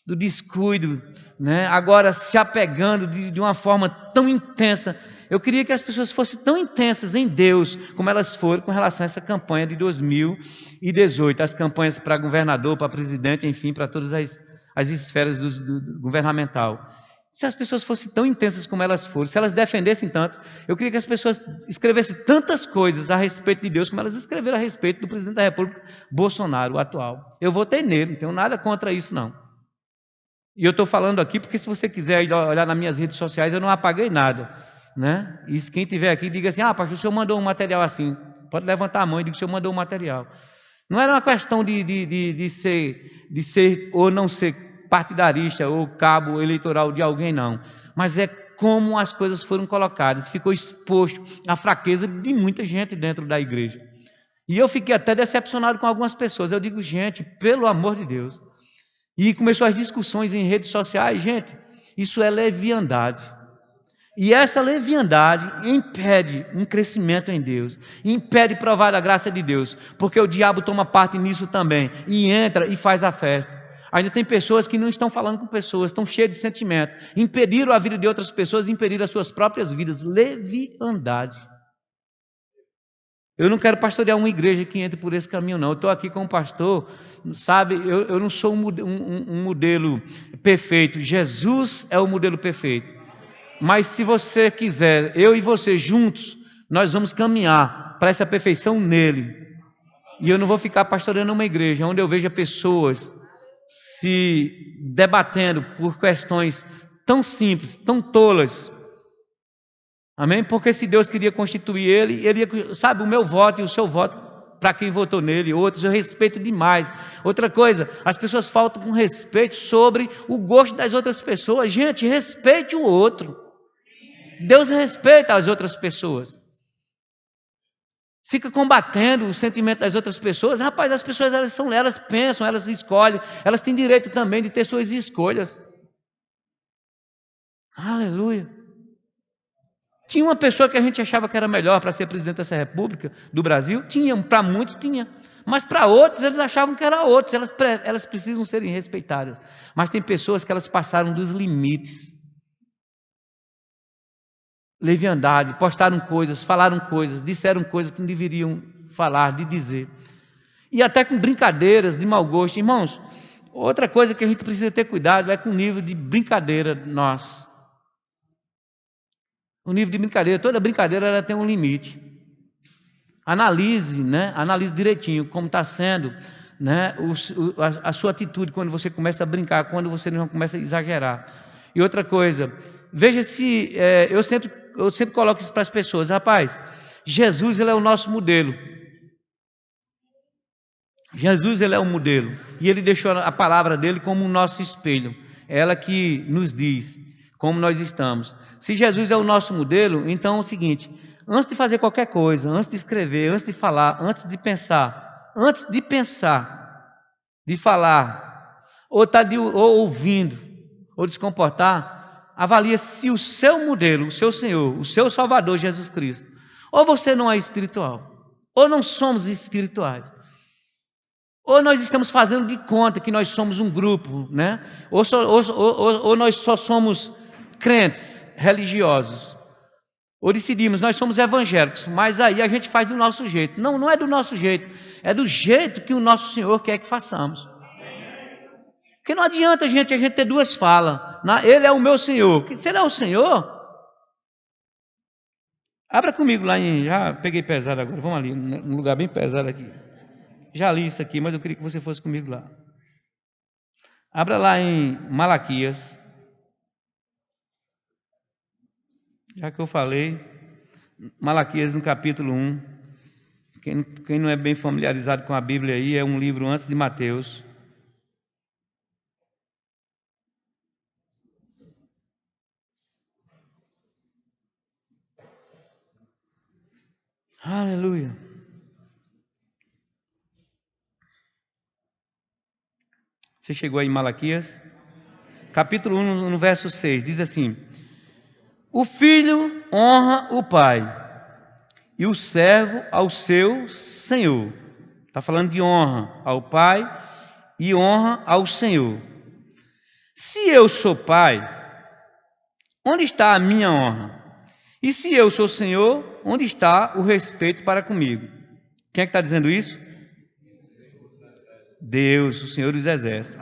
do descuido, né, agora se apegando de uma forma tão intensa. Eu queria que as pessoas fossem tão intensas em Deus, como elas foram com relação a essa campanha de 2018, as campanhas para governador, para presidente, enfim, para todas as esferas do governamental. Se as pessoas fossem tão intensas como elas foram, se elas defendessem tanto, eu queria que as pessoas escrevessem tantas coisas a respeito de Deus, como elas escreveram a respeito do presidente da República, Bolsonaro, o atual. Eu votei nele, não tenho nada contra isso, não. E eu estou falando aqui porque se você quiser olhar nas minhas redes sociais, eu não apaguei nada, né? E se quem estiver aqui, diga assim, pastor, o senhor mandou um material assim. Pode levantar a mão e diga que o senhor mandou um material. Não era uma questão de ser ou não ser partidarista ou cabo eleitoral de alguém, não. Mas é como as coisas foram colocadas. Ficou exposto à fraqueza de muita gente dentro da igreja. E eu fiquei até decepcionado com algumas pessoas. Eu digo, gente, pelo amor de Deus. E começou as discussões em redes sociais. Gente, isso é leviandade. E essa leviandade impede um crescimento em Deus, impede provar a graça de Deus, porque o diabo toma parte nisso também, e entra e faz a festa. Ainda tem pessoas que não estão falando com pessoas, estão cheias de sentimentos, impediram a vida de outras pessoas, impediram as suas próprias vidas. Leviandade. Eu não quero pastorear uma igreja que entre por esse caminho, não. Eu estou aqui como pastor, sabe, eu não sou um modelo perfeito, Jesus é o modelo perfeito. Mas se você quiser, eu e você juntos, nós vamos caminhar para essa perfeição nele. E eu não vou ficar pastoreando uma igreja onde eu veja pessoas se debatendo por questões tão simples, tão tolas. Amém? Porque se Deus queria constituir ele ia, sabe, o meu voto e o seu voto, para quem votou nele, outros, eu respeito demais. Outra coisa, as pessoas faltam com respeito sobre o gosto das outras pessoas. Gente, respeite o outro. Deus respeita as outras pessoas. Fica combatendo o sentimento das outras pessoas. Rapaz, as pessoas elas pensam, elas escolhem, elas têm direito também de ter suas escolhas. Aleluia. Tinha uma pessoa que a gente achava que era melhor para ser presidente dessa república do Brasil? Tinha, para muitos tinha. Mas para outros eles achavam que era outros. Elas precisam serem respeitadas. Mas tem pessoas que elas passaram dos limites. Leviandade, postaram coisas, falaram coisas, disseram coisas que não deveriam falar, de dizer. E até com brincadeiras de mau gosto. Irmãos, outra coisa que a gente precisa ter cuidado é com o nível de brincadeira nosso. O nível de brincadeira, toda brincadeira ela tem um limite. Analise, né? Analise direitinho como está sendo, né? A sua atitude quando você começa a brincar, quando você não começa a exagerar. E outra coisa, veja se, eu sempre coloco isso para as pessoas, rapaz, Jesus ele é o nosso modelo. Jesus ele é o modelo. E ele deixou a palavra dele como o nosso espelho. É ela que nos diz como nós estamos. Se Jesus é o nosso modelo, então é o seguinte, antes de fazer qualquer coisa, antes de escrever, antes de falar, antes de pensar, de falar, ou ouvindo, ou de se comportar, avalia se o seu modelo, o seu Senhor, o seu Salvador Jesus Cristo, ou você não é espiritual, ou não somos espirituais, ou nós estamos fazendo de conta que nós somos um grupo, né? Ou nós só somos crentes religiosos, ou decidimos, nós somos evangélicos, mas aí a gente faz do nosso jeito. Não, não é do nosso jeito, é do jeito que o nosso Senhor quer que façamos. Porque não adianta a gente ter duas falas. Ele é o meu Senhor. Se ele é o Senhor, abra comigo lá em... Já peguei pesado agora, vamos ali, num lugar bem pesado aqui. Já li isso aqui, mas eu queria que você fosse comigo lá. Abra lá em Malaquias. Já que eu falei, Malaquias no capítulo 1. Quem não é bem familiarizado com a Bíblia aí, é um livro antes de Mateus. Aleluia. Você chegou aí em Malaquias? Capítulo 1, no verso 6, diz assim: o filho honra o pai, e o servo ao seu senhor. Está falando de honra ao pai e honra ao senhor. Se eu sou pai, onde está a minha honra? E se eu sou senhor, onde está o respeito para comigo? Quem é que está dizendo isso? Deus, o Senhor dos Exércitos.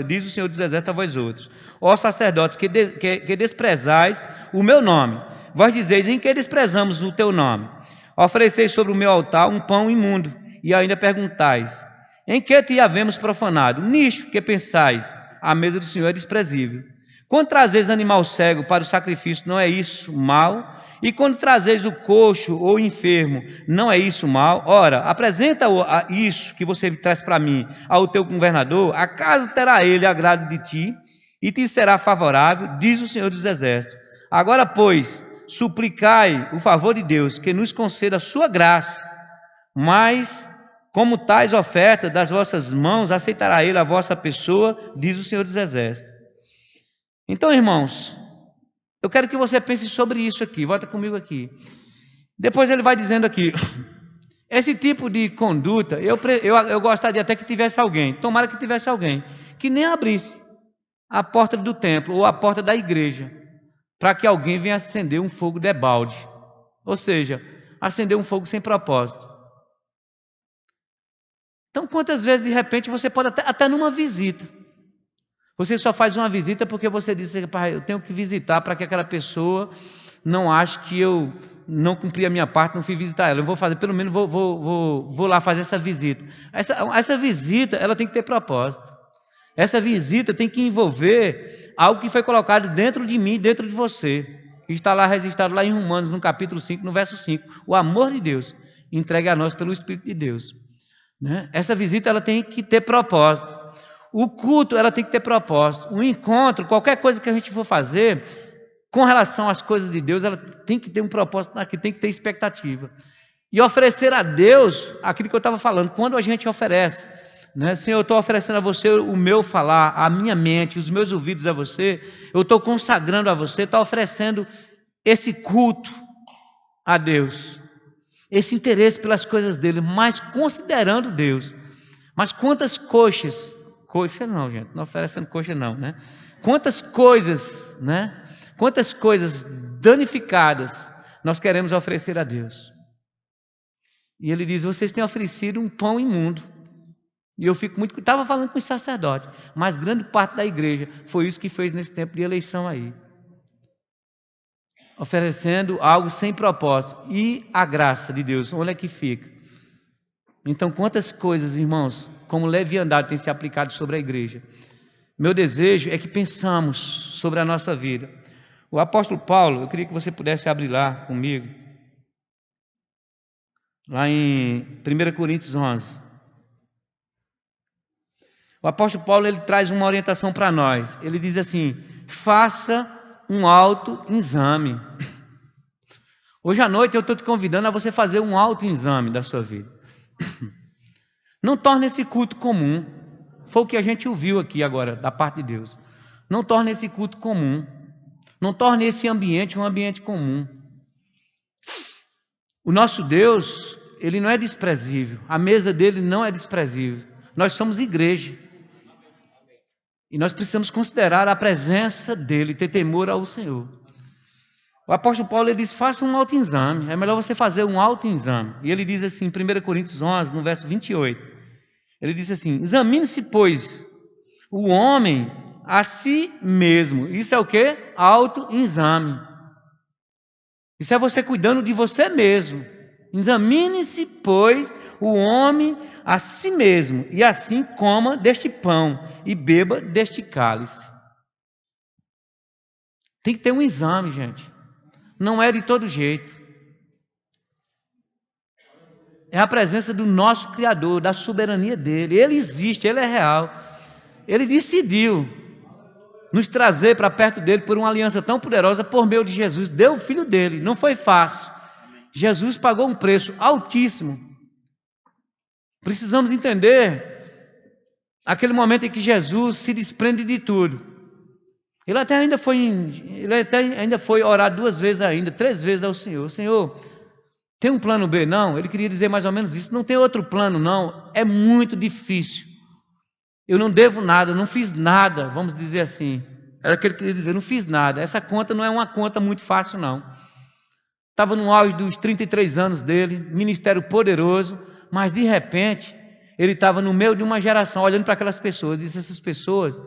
Diz o Senhor dos Exércitos a vós outros: ó sacerdotes, que desprezais o meu nome. Vós dizeis: em que desprezamos o teu nome? Ofereceis sobre o meu altar um pão imundo, e ainda perguntais: em que te havemos profanado? Nisto que pensais, a mesa do Senhor é desprezível. Quando trazeis animal cego para o sacrifício, não é isso mal? E quando trazeis o coxo ou o enfermo, não é isso mal? Ora, apresenta isso que você traz para mim ao teu governador, acaso terá ele agrado de ti e te será favorável, diz o Senhor dos Exércitos. Agora, pois, suplicai o favor de Deus, que nos conceda a sua graça, mas como tais ofertas das vossas mãos, aceitará ele a vossa pessoa, diz o Senhor dos Exércitos. Então, irmãos, eu quero que você pense sobre isso aqui, volta comigo aqui. Depois ele vai dizendo aqui, esse tipo de conduta, eu gostaria até que tivesse alguém, tomara que tivesse alguém, que nem abrisse a porta do templo ou a porta da igreja, para que alguém venha acender um fogo debalde, ou seja, acender um fogo sem propósito. Então, quantas vezes de repente você pode até numa visita, você só faz uma visita porque você disse: eu tenho que visitar para que aquela pessoa não ache que eu não cumpri a minha parte, não fui visitar ela. Eu vou fazer, pelo menos vou lá fazer essa visita. Essa visita, ela tem que ter propósito. Essa visita tem que envolver algo que foi colocado dentro de mim, dentro de você. Está lá registrado lá em Romanos, no capítulo 5, no verso 5. O amor de Deus entregue a nós pelo Espírito de Deus. Né? Essa visita, ela tem que ter propósito. O culto, ela tem que ter propósito. O encontro, qualquer coisa que a gente for fazer, com relação às coisas de Deus, ela tem que ter um propósito aqui, tem que ter expectativa. E oferecer a Deus aquilo que eu estava falando, quando a gente oferece, né? Senhor, eu estou oferecendo a você o meu falar, a minha mente, os meus ouvidos a você, eu estou consagrando a você, estou oferecendo esse culto a Deus, esse interesse pelas coisas dele, mas considerando Deus. Mas quantas coxas não, gente, não oferecendo coxa não, né? Quantas coisas, né? Quantas coisas danificadas nós queremos oferecer a Deus. E ele diz: vocês têm oferecido um pão imundo. E eu fico muito... Estava falando com os sacerdotes, mas grande parte da igreja foi isso que fez nesse tempo de eleição aí. Oferecendo algo sem propósito. E a graça de Deus, onde é que fica? Então, quantas coisas, irmãos, como leviandade tem se aplicado sobre a igreja. Meu desejo é que pensamos sobre a nossa vida. O apóstolo Paulo, eu queria que você pudesse abrir lá comigo, lá em 1 Coríntios 11. O apóstolo Paulo, ele traz uma orientação para nós. Ele diz assim: faça um autoexame. Hoje à noite eu estou te convidando a você fazer um autoexame da sua vida. Não torne esse culto comum. Foi o que a gente ouviu aqui agora, da parte de Deus. Não torne esse culto comum. Não torne esse ambiente um ambiente comum. O nosso Deus, Ele não é desprezível. A mesa dele não é desprezível. Nós somos igreja. E nós precisamos considerar a presença dele, ter temor ao Senhor. O apóstolo Paulo ele diz, faça um autoexame. É melhor você fazer um autoexame. E ele diz assim, em 1 Coríntios 11, no verso 28. Ele diz assim, examine-se, pois, o homem a si mesmo. Isso é o quê? Autoexame. Isso é você cuidando de você mesmo. Examine-se, pois, o homem a si mesmo, e assim coma deste pão e beba deste cálice. Tem que ter um exame, gente. Não é de todo jeito. É a presença do nosso Criador, da soberania dele. Ele existe, ele é real. Ele decidiu nos trazer para perto dele por uma aliança tão poderosa por meio de Jesus. Deu o Filho dele, não foi fácil. Jesus pagou um preço altíssimo. Precisamos entender aquele momento em que Jesus se desprende de tudo. Ele até ainda foi orar 2 vezes ainda, 3 vezes ao Senhor. Senhor, tem um plano B? Não. Ele queria dizer mais ou menos isso. Não tem outro plano, não. É muito difícil. Eu não devo nada, não fiz nada, vamos dizer assim. Era o que ele queria dizer, não fiz nada. Essa conta não é uma conta muito fácil, não. Estava no auge dos 33 anos dele, ministério poderoso, mas de repente, ele estava no meio de uma geração, olhando para aquelas pessoas, disse, essas pessoas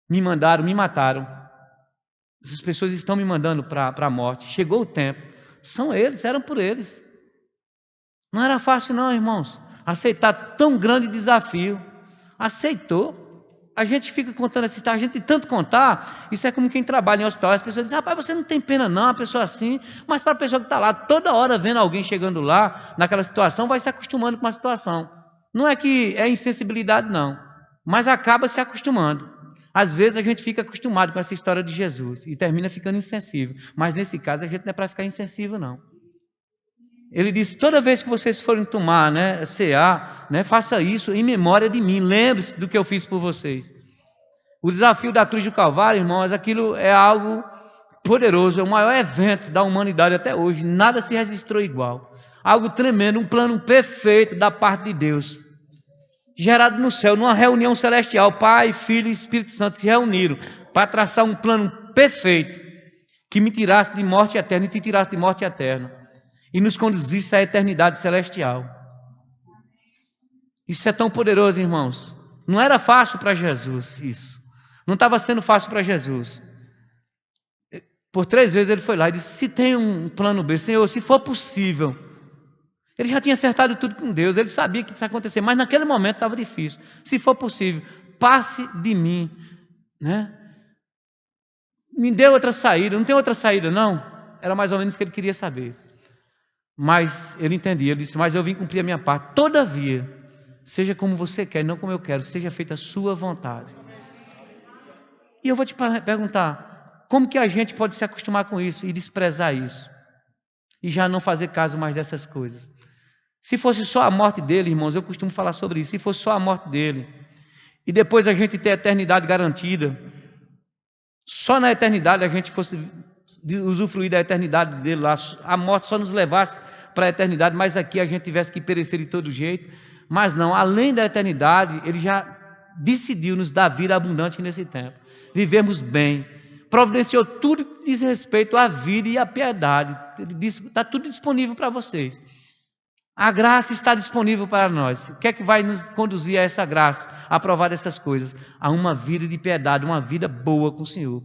me mandaram, me mataram. Essas pessoas estão me mandando para a morte. Chegou o tempo. São eles, eram por eles. Não era fácil não, irmãos, aceitar tão grande desafio. Aceitou. A gente fica contando essa história, a gente tem tanto contar. Isso é como quem trabalha em hospital. As pessoas dizem, rapaz, você não tem pena não, uma pessoa assim. Mas para a pessoa que está lá, toda hora vendo alguém chegando lá, naquela situação, vai se acostumando com a situação. Não é que é insensibilidade não, mas acaba se acostumando. Às vezes a gente fica acostumado com essa história de Jesus e termina ficando insensível. Mas nesse caso a gente não é para ficar insensível não. Ele disse, toda vez que vocês forem tomar, cear, faça isso em memória de mim. Lembre-se do que eu fiz por vocês. O desafio da cruz do Calvário, irmãos, aquilo é algo poderoso. É o maior evento da humanidade até hoje. Nada se registrou igual. Algo tremendo, um plano perfeito da parte de Deus. Gerado no céu, numa reunião celestial. Pai, Filho e Espírito Santo se reuniram para traçar um plano perfeito que me tirasse de morte eterna e te tirasse de morte eterna. E nos conduzisse à eternidade celestial. Isso é tão poderoso, irmãos. Não era fácil para Jesus isso. Não estava sendo fácil para Jesus. Por 3 vezes ele foi lá e disse, se tem um plano B, Senhor, se for possível. Ele já tinha acertado tudo com Deus, ele sabia que isso ia acontecer, mas naquele momento estava difícil. Se for possível, passe de mim. Me dê outra saída, não tem outra saída não? Era mais ou menos o que ele queria saber. Mas ele entendia, ele disse, mas eu vim cumprir a minha parte. Todavia, seja como você quer, não como eu quero, seja feita a sua vontade. E eu vou te perguntar, como que a gente pode se acostumar com isso e desprezar isso? E já não fazer caso mais dessas coisas? Se fosse só a morte dele, irmãos, eu costumo falar sobre isso, se fosse só a morte dele, e depois a gente ter a eternidade garantida, só na eternidade a gente fosse usufruir da eternidade dele lá, a morte só nos levasse para a eternidade, mas aqui a gente tivesse que perecer de todo jeito. Mas não, além da eternidade, ele já decidiu nos dar vida abundante nesse tempo, vivermos bem, providenciou tudo que diz respeito à vida e à piedade. Ele disse, está tudo disponível para vocês, a graça está disponível para nós. O que é que vai nos conduzir a essa graça, a provar essas coisas? A uma vida de piedade, uma vida boa com o Senhor.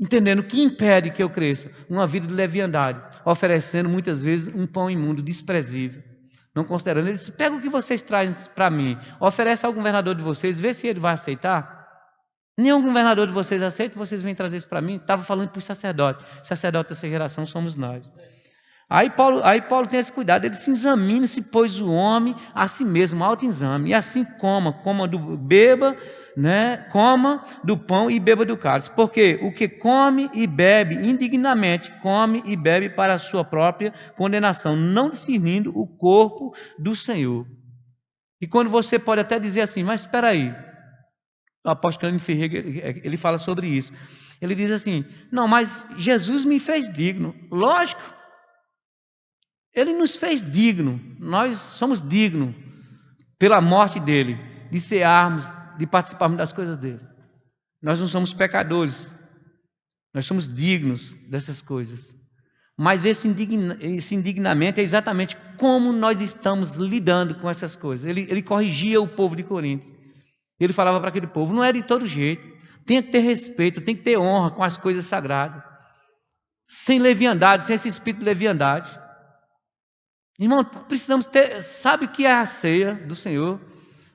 Entendendo o que impede que eu cresça? Uma vida de leviandade, oferecendo muitas vezes um pão imundo, desprezível. Não considerando, ele disse, pega o que vocês trazem para mim, oferece ao governador de vocês, vê se ele vai aceitar. Nenhum governador de vocês aceita, vocês vêm trazer isso para mim. Estava falando para os sacerdotes. Sacerdote dessa geração somos nós. Aí Paulo tem esse cuidado, ele se examine-se, pois o homem a si mesmo, autoexame, e assim beba, coma do pão e beba do cálice. Porque o que come e bebe indignamente, come e bebe para a sua própria condenação, não discernindo o corpo do Senhor. E quando você pode até dizer assim, mas espera aí, O apóstolo Cândido Ferreira, ele fala sobre isso. Ele diz assim: não, mas Jesus me fez digno. Lógico, ele nos fez digno. Nós somos dignos pela morte dele, de cearmos, de participarmos das coisas dele. Nós não somos pecadores, nós somos dignos dessas coisas. Mas esse indignamento é exatamente como nós estamos lidando com essas coisas. Ele corrigia o povo de Corinto. Ele falava para aquele povo: não é de todo jeito, tem que ter respeito, tem que ter honra com as coisas sagradas, sem leviandade, sem esse espírito de leviandade. Irmão, precisamos ter, sabe o que é a ceia do Senhor?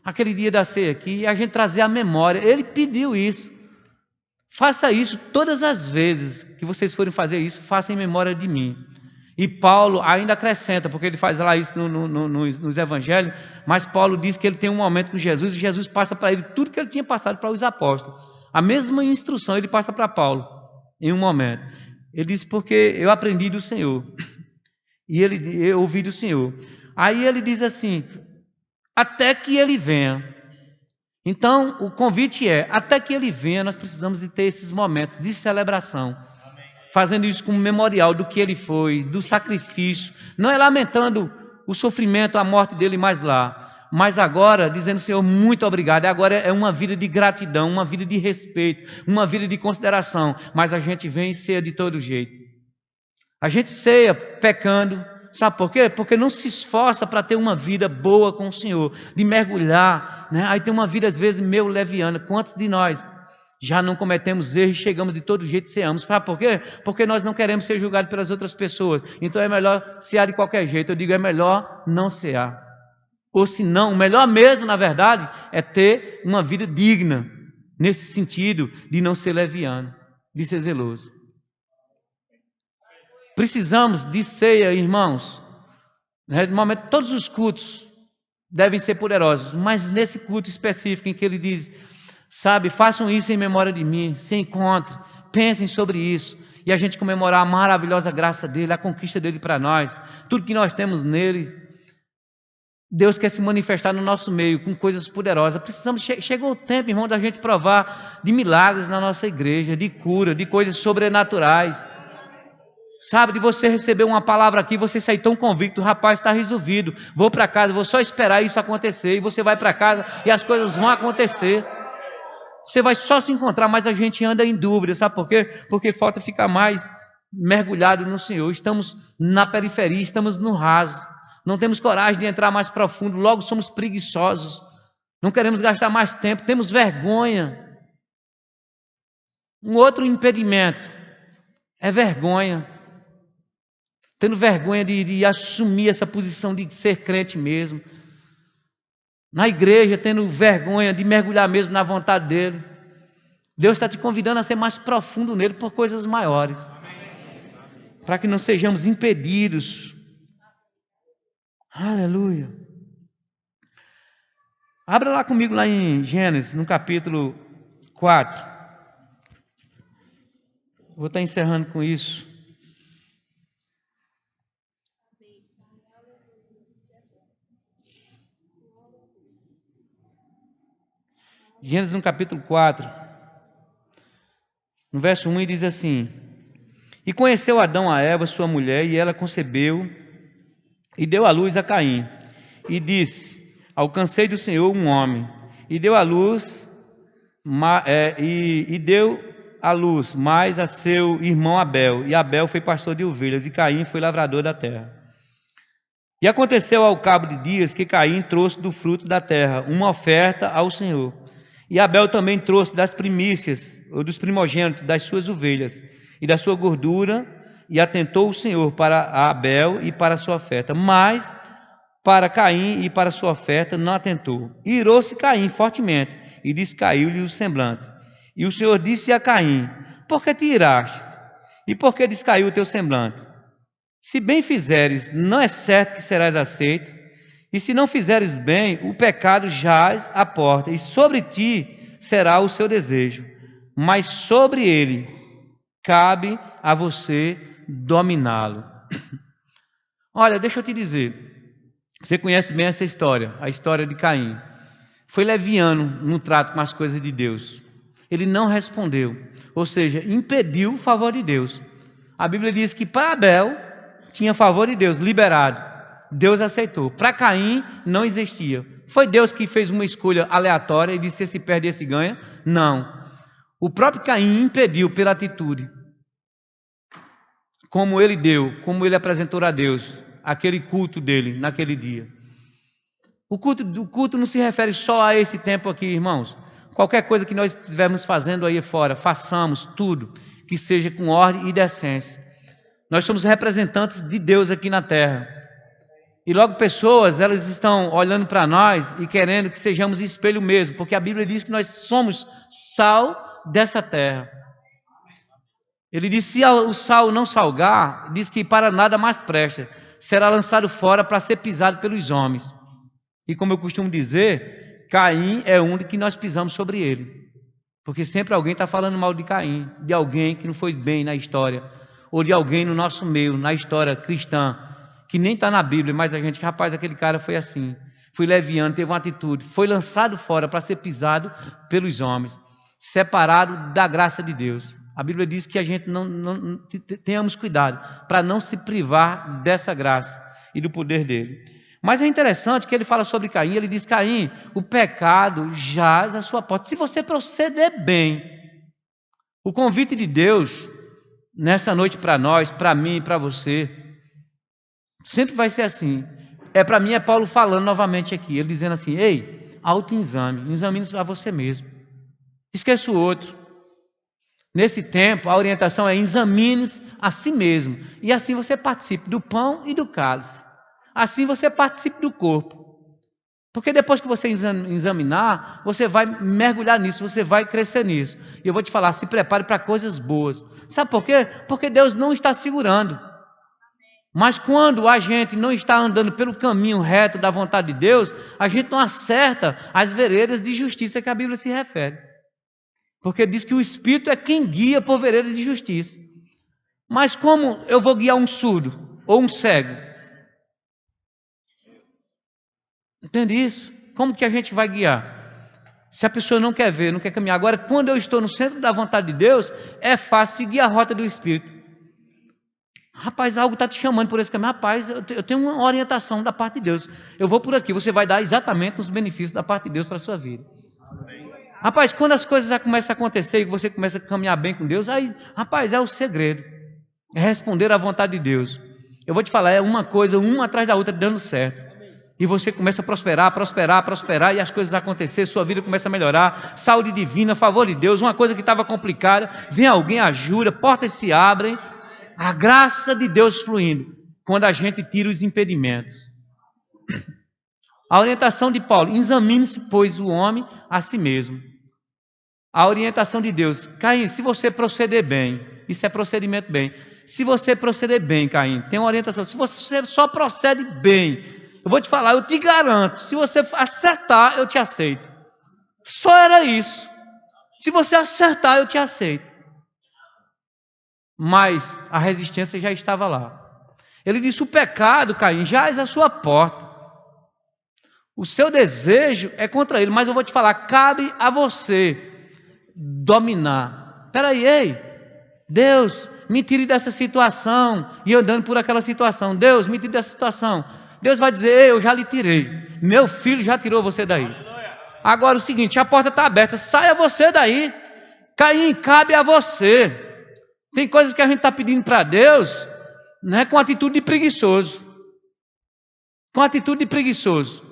Aquele dia da ceia aqui, a gente trazer a memória. Ele pediu isso. Faça isso todas as vezes que vocês forem fazer isso, façam em memória de mim. E Paulo ainda acrescenta, porque ele faz lá isso nos evangelhos, mas Paulo diz que ele tem um momento com Jesus, e Jesus passa para ele tudo que ele tinha passado para os apóstolos. A mesma instrução ele passa para Paulo, em um momento. Ele diz: porque eu aprendi do Senhor, e eu ouvi do Senhor. Aí ele diz assim: até que ele venha. Então, o convite é, até que ele venha, nós precisamos de ter esses momentos de celebração. Amém. Fazendo isso como memorial do que ele foi, do sacrifício. Não é lamentando o sofrimento, a morte dele mais lá. Mas agora, dizendo: Senhor, muito obrigado. Agora é uma vida de gratidão, uma vida de respeito, uma vida de consideração. Mas a gente vem e ceia de todo jeito. A gente ceia pecando. Sabe por quê? Porque não se esforça para ter uma vida boa com o Senhor, de mergulhar, né? Aí tem uma vida às vezes meio leviana. Quantos de nós já não cometemos erros e chegamos de todo jeito e ceamos? Sabe por quê? Porque nós não queremos ser julgados pelas outras pessoas. Então é melhor cear de qualquer jeito. Eu digo, é melhor não cear. Ou se não, o melhor mesmo, na verdade, é ter uma vida digna, nesse sentido de não ser leviano, de ser zeloso. Precisamos de ceia, irmãos. No momento, todos os cultos devem ser poderosos, mas nesse culto específico em que ele diz, sabe, façam isso em memória de mim, se encontrem, pensem sobre isso, e a gente comemorar a maravilhosa graça dele, a conquista dele para nós, tudo que nós temos nele. Deus quer se manifestar no nosso meio com coisas poderosas. Precisamos, chegou o tempo, irmão, da gente provar de milagres na nossa igreja, de cura, de coisas sobrenaturais. Sabe, de você receber uma palavra aqui, você sair tão convicto: rapaz, está resolvido, vou para casa, vou só esperar isso acontecer. E você vai para casa e as coisas vão acontecer. Você vai só se encontrar, mas a gente anda em dúvida. Sabe por quê? Porque falta ficar mais mergulhado no Senhor. Estamos na periferia, estamos no raso. Não temos coragem de entrar mais profundo, logo somos preguiçosos. Não queremos gastar mais tempo, temos vergonha. Um outro impedimento é vergonha. Tendo vergonha de assumir essa posição de ser crente mesmo. Na igreja, tendo vergonha de mergulhar mesmo na vontade dele. Deus está te convidando a ser mais profundo nele por coisas maiores. Para que não sejamos impedidos. Aleluia. Abra lá comigo lá em Gênesis, no capítulo 4. Vou estar encerrando com isso. Gênesis no capítulo 4, no verso 1, diz assim: e conheceu Adão a Eva, sua mulher, e ela concebeu e deu à luz a Caim. E disse: alcancei do Senhor um homem. E deu à luz, deu à luz mais a seu irmão Abel. E Abel foi pastor de ovelhas, e Caim foi lavrador da terra. E aconteceu ao cabo de dias que Caim trouxe do fruto da terra uma oferta ao Senhor. E Abel também trouxe das primícias, ou dos primogênitos das suas ovelhas, e da sua gordura, e atentou o Senhor para Abel e para a sua oferta. Mas para Caim e para a sua oferta não atentou. E irou-se Caim fortemente, e descaiu-lhe o semblante. E o Senhor disse a Caim: por que te irastes? E por que descaiu o teu semblante? Se bem fizeres, não é certo que serás aceito. E se não fizeres bem, o pecado jaz à porta, e sobre ti será o seu desejo, mas sobre ele cabe a você dominá-lo. Olha, deixa eu te dizer, você conhece bem essa história, a história de Caim. foi leviano no trato com as coisas de Deus. Ele não respondeu, ou seja, impediu o favor de Deus. A Bíblia diz que para Abel tinha favor de Deus, liberado. Deus aceitou. Para Caim não existia. Foi Deus que fez uma escolha aleatória e disse: esse perde, esse ganha? Não. O próprio Caim impediu pela atitude. Como ele deu, como ele apresentou a Deus, aquele culto dele naquele dia. O culto não se refere só a esse tempo aqui, irmãos. Qualquer coisa que nós estivermos fazendo aí fora, façamos tudo que seja com ordem e decência. Nós somos representantes de Deus aqui na terra. E logo pessoas, elas estão olhando para nós e querendo que sejamos espelho mesmo, porque a Bíblia diz que nós somos sal dessa terra. Ele diz: se o sal não salgar, diz que para nada mais presta, será lançado fora para ser pisado pelos homens. E como eu costumo dizer, Caim é um de que nós pisamos sobre ele. Porque sempre alguém está falando mal de Caim, de alguém que não foi bem na história, ou de alguém no nosso meio, na história cristã, que nem está na Bíblia, mas a gente, rapaz, aquele cara foi assim, foi leviano, teve uma atitude, foi lançado fora para ser pisado pelos homens, separado da graça de Deus. A Bíblia diz que a gente tenhamos cuidado para não se privar dessa graça e do poder dele. Mas é interessante que ele fala sobre Caim, ele diz: Caim, o pecado jaz à sua porta, se você proceder bem. O convite de Deus, nessa noite para nós, para mim e para você, sempre vai ser assim. Para mim é Paulo falando novamente aqui, ele dizendo assim: ei, autoexame, examine-se a você mesmo. Esqueça o outro. Nesse tempo, a orientação é: examine-se a si mesmo. E assim você participe do pão e do cálice. Assim você participe do corpo. Porque depois que você examinar, você vai mergulhar nisso, você vai crescer nisso. E eu vou te falar: se prepare para coisas boas. Sabe por quê? Porque Deus não está segurando. Mas quando a gente não está andando pelo caminho reto da vontade de Deus, a gente não acerta as veredas de justiça que a Bíblia se refere. Porque diz que o Espírito é quem guia por veredas de justiça. Mas como eu vou guiar um surdo ou um cego? Entende isso? Como que a gente vai guiar? Se a pessoa não quer ver, não quer caminhar. Agora, quando eu estou no centro da vontade de Deus, é fácil seguir a rota do Espírito. Rapaz, algo está te chamando por esse caminho. Rapaz, eu tenho uma orientação da parte de Deus. Eu vou por aqui. Você vai dar exatamente os benefícios da parte de Deus para a sua vida. Rapaz, quando as coisas já começam a acontecer e você começa a caminhar bem com Deus, aí, rapaz, é o segredo. É responder à vontade de Deus. Eu vou te falar, é uma coisa, uma atrás da outra, dando certo. E você começa a prosperar, e as coisas acontecer, sua vida começa a melhorar, saúde divina, favor de Deus, uma coisa que estava complicada, vem alguém, ajuda, portas se abrem, a graça de Deus fluindo, quando a gente tira os impedimentos. A orientação de Paulo: examine-se, pois, o homem a si mesmo. A orientação de Deus: Caim, se você proceder bem, isso é procedimento bem, se você proceder bem, Caim, tem uma orientação, se você só procede bem, eu vou te falar, eu te garanto, se você acertar, eu te aceito. Só era isso. Se você acertar, eu te aceito. Mas a resistência já estava lá. Ele disse: o pecado, Caim, jaz à sua porta. O seu desejo é contra ele, mas eu vou te falar, cabe a você dominar. Espera aí, ei, Deus, me tire dessa situação. E eu andando por aquela situação. Deus, me tire dessa situação. Deus vai dizer: ei, eu já lhe tirei. Meu filho já tirou você daí. Agora o seguinte, a porta está aberta, saia você daí. Caim, cabe a você. Tem coisas que a gente está pedindo para Deus, né, com atitude de preguiçoso. Com atitude de preguiçoso.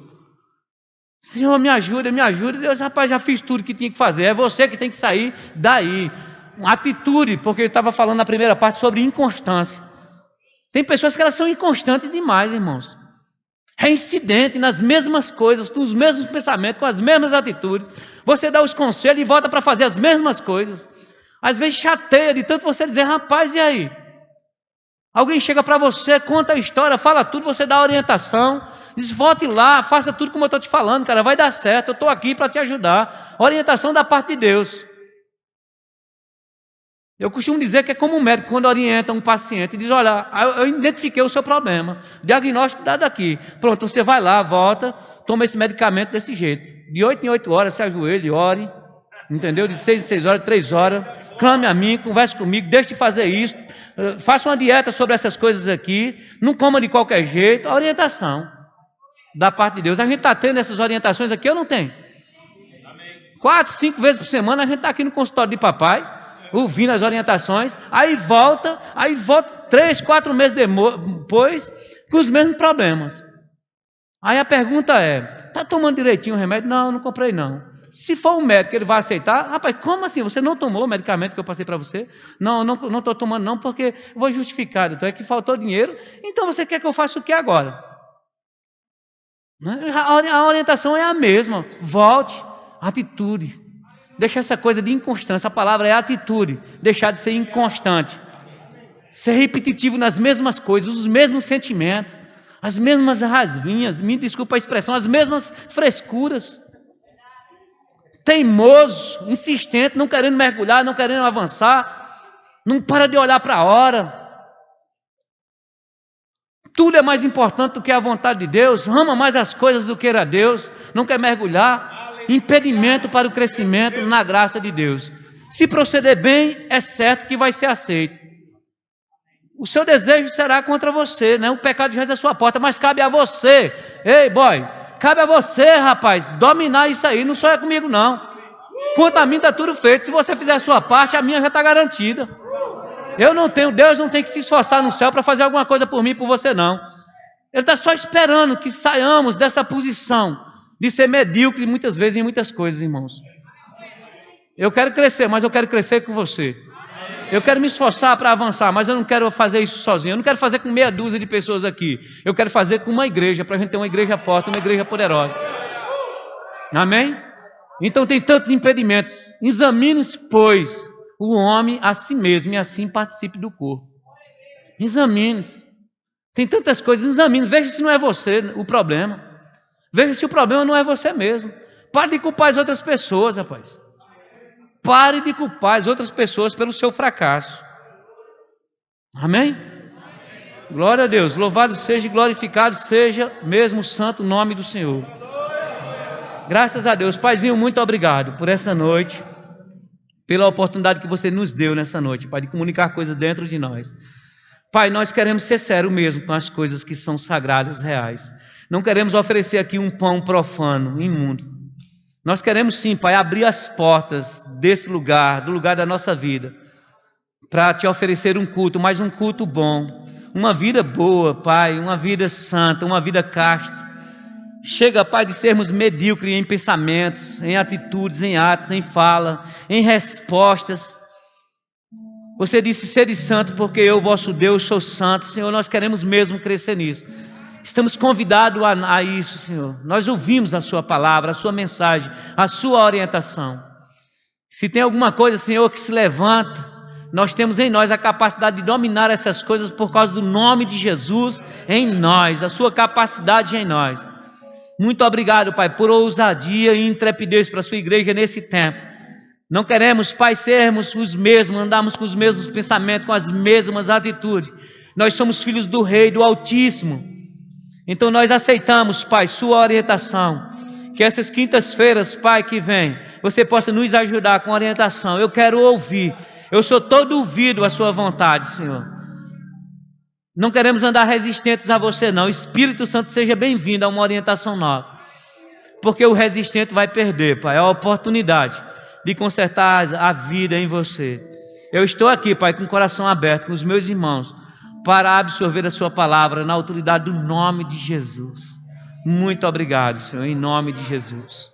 Senhor, me ajuda, me ajuda. Deus, rapaz, já fiz tudo que tinha que fazer. É você que tem que sair daí. Uma atitude, porque eu estava falando na primeira parte sobre inconstância. Tem pessoas que elas são inconstantes demais, irmãos. Reincidente nas mesmas coisas, com os mesmos pensamentos, com as mesmas atitudes. Você dá os conselhos e volta para fazer as mesmas coisas. Às vezes chateia de tanto você dizer: rapaz, e aí? Alguém chega para você, conta a história, fala tudo, você dá a orientação, diz: volte lá, faça tudo como eu estou te falando, cara, vai dar certo, eu estou aqui para te ajudar. Orientação da parte de Deus. Eu costumo dizer que é como um médico quando orienta um paciente e diz: olha, eu identifiquei o seu problema, diagnóstico dado aqui, pronto, você vai lá, volta, toma esse medicamento desse jeito. De 8 em 8 horas, se ajoelhe, ore, entendeu? De 6 em 6 horas, 3 horas, clame a mim, converse comigo, deixe de fazer isso, faça uma dieta sobre essas coisas aqui, não coma de qualquer jeito, orientação da parte de Deus. A gente está tendo essas orientações aqui ou não tem? 4, 5 vezes por semana a gente está aqui no consultório de papai, ouvindo as orientações, aí volta 3, 4 meses depois, com os mesmos problemas. Aí a pergunta é, está tomando direitinho o remédio? Não, não comprei não. Se for um médico, ele vai aceitar? Rapaz, como assim? Você não tomou o medicamento que eu passei para você? Não estou tomando não, porque vou justificar, doutor, é que faltou dinheiro, então você quer que eu faça o que agora? A orientação é a mesma, volte, atitude. Deixa essa coisa de inconstância, a palavra é atitude, deixar de ser inconstante. Ser repetitivo nas mesmas coisas, os mesmos sentimentos, as mesmas rasvinhas, me desculpa a expressão, as mesmas frescuras. Teimoso, insistente, não querendo mergulhar, não querendo avançar, não para de olhar para a hora. Tudo é mais importante do que a vontade de Deus, ama mais as coisas do que a Deus, não quer mergulhar. Impedimento para o crescimento na graça de Deus. Se proceder bem, é certo que vai ser aceito. O seu desejo será contra você, né? O pecado já é a sua porta, mas cabe a você. Ei, boy, cabe a você, rapaz, dominar isso aí, não só é comigo não. Quanto a mim está tudo feito. Se você fizer a sua parte, a minha já está garantida. Deus não tem que se esforçar no céu para fazer alguma coisa por mim e por você não. Ele está só esperando que saiamos dessa posição de ser medíocre muitas vezes em muitas coisas, irmãos. Eu quero crescer, mas eu quero crescer com você. Eu quero me esforçar para avançar, mas eu não quero fazer isso sozinho. Eu não quero fazer com meia dúzia de pessoas aqui. Eu quero fazer com uma igreja, para a gente ter uma igreja forte, uma igreja poderosa. Amém? Então tem tantos impedimentos. Examine-se, pois, o homem a si mesmo e assim participe do corpo. Examine-se. Tem tantas coisas, examine. Veja se não é você o problema. Veja se o problema não é você mesmo. Pare de culpar as outras pessoas, rapaz. Pare de culpar as outras pessoas pelo seu fracasso. Amém? Glória a Deus. Louvado seja e glorificado seja mesmo o santo nome do Senhor. Graças a Deus. Paizinho, muito obrigado por essa noite, pela oportunidade que você nos deu nessa noite, Pai, de comunicar coisas dentro de nós. Pai, nós queremos ser sérios mesmo com as coisas que são sagradas, reais. Não queremos oferecer aqui um pão profano, imundo. Nós queremos sim, Pai, abrir as portas desse lugar, do lugar da nossa vida, para te oferecer um culto, mas um culto bom, uma vida boa, Pai, uma vida santa, uma vida casta. Chega, Pai, de sermos medíocres em pensamentos, em atitudes, em atos, em fala, em respostas. Você disse, sede santo, porque eu, vosso Deus, sou santo. Senhor, nós queremos mesmo crescer nisso. Estamos convidados a isso, Senhor. Nós ouvimos a sua palavra, a sua mensagem, a sua orientação. Se tem alguma coisa, Senhor, que se levanta, nós temos em nós a capacidade de dominar essas coisas por causa do nome de Jesus em nós, a sua capacidade em nós. Muito obrigado, Pai, por ousadia e intrepidez para a sua igreja nesse tempo. Não queremos, Pai, sermos os mesmos, andarmos com os mesmos pensamentos, com as mesmas atitudes. Nós somos filhos do Rei, do Altíssimo. Então nós aceitamos, Pai, sua orientação. Que essas quintas-feiras, Pai, que vem, você possa nos ajudar com orientação. Eu quero ouvir. Eu sou todo ouvido à sua vontade, Senhor. Não queremos andar resistentes a você, não. Espírito Santo, seja bem-vindo a uma orientação nova. Porque o resistente vai perder, Pai, a oportunidade de consertar a vida em você. Eu estou aqui, Pai, com o coração aberto, com os meus irmãos, para absorver a sua palavra na autoridade do nome de Jesus. Muito obrigado, Senhor, em nome de Jesus.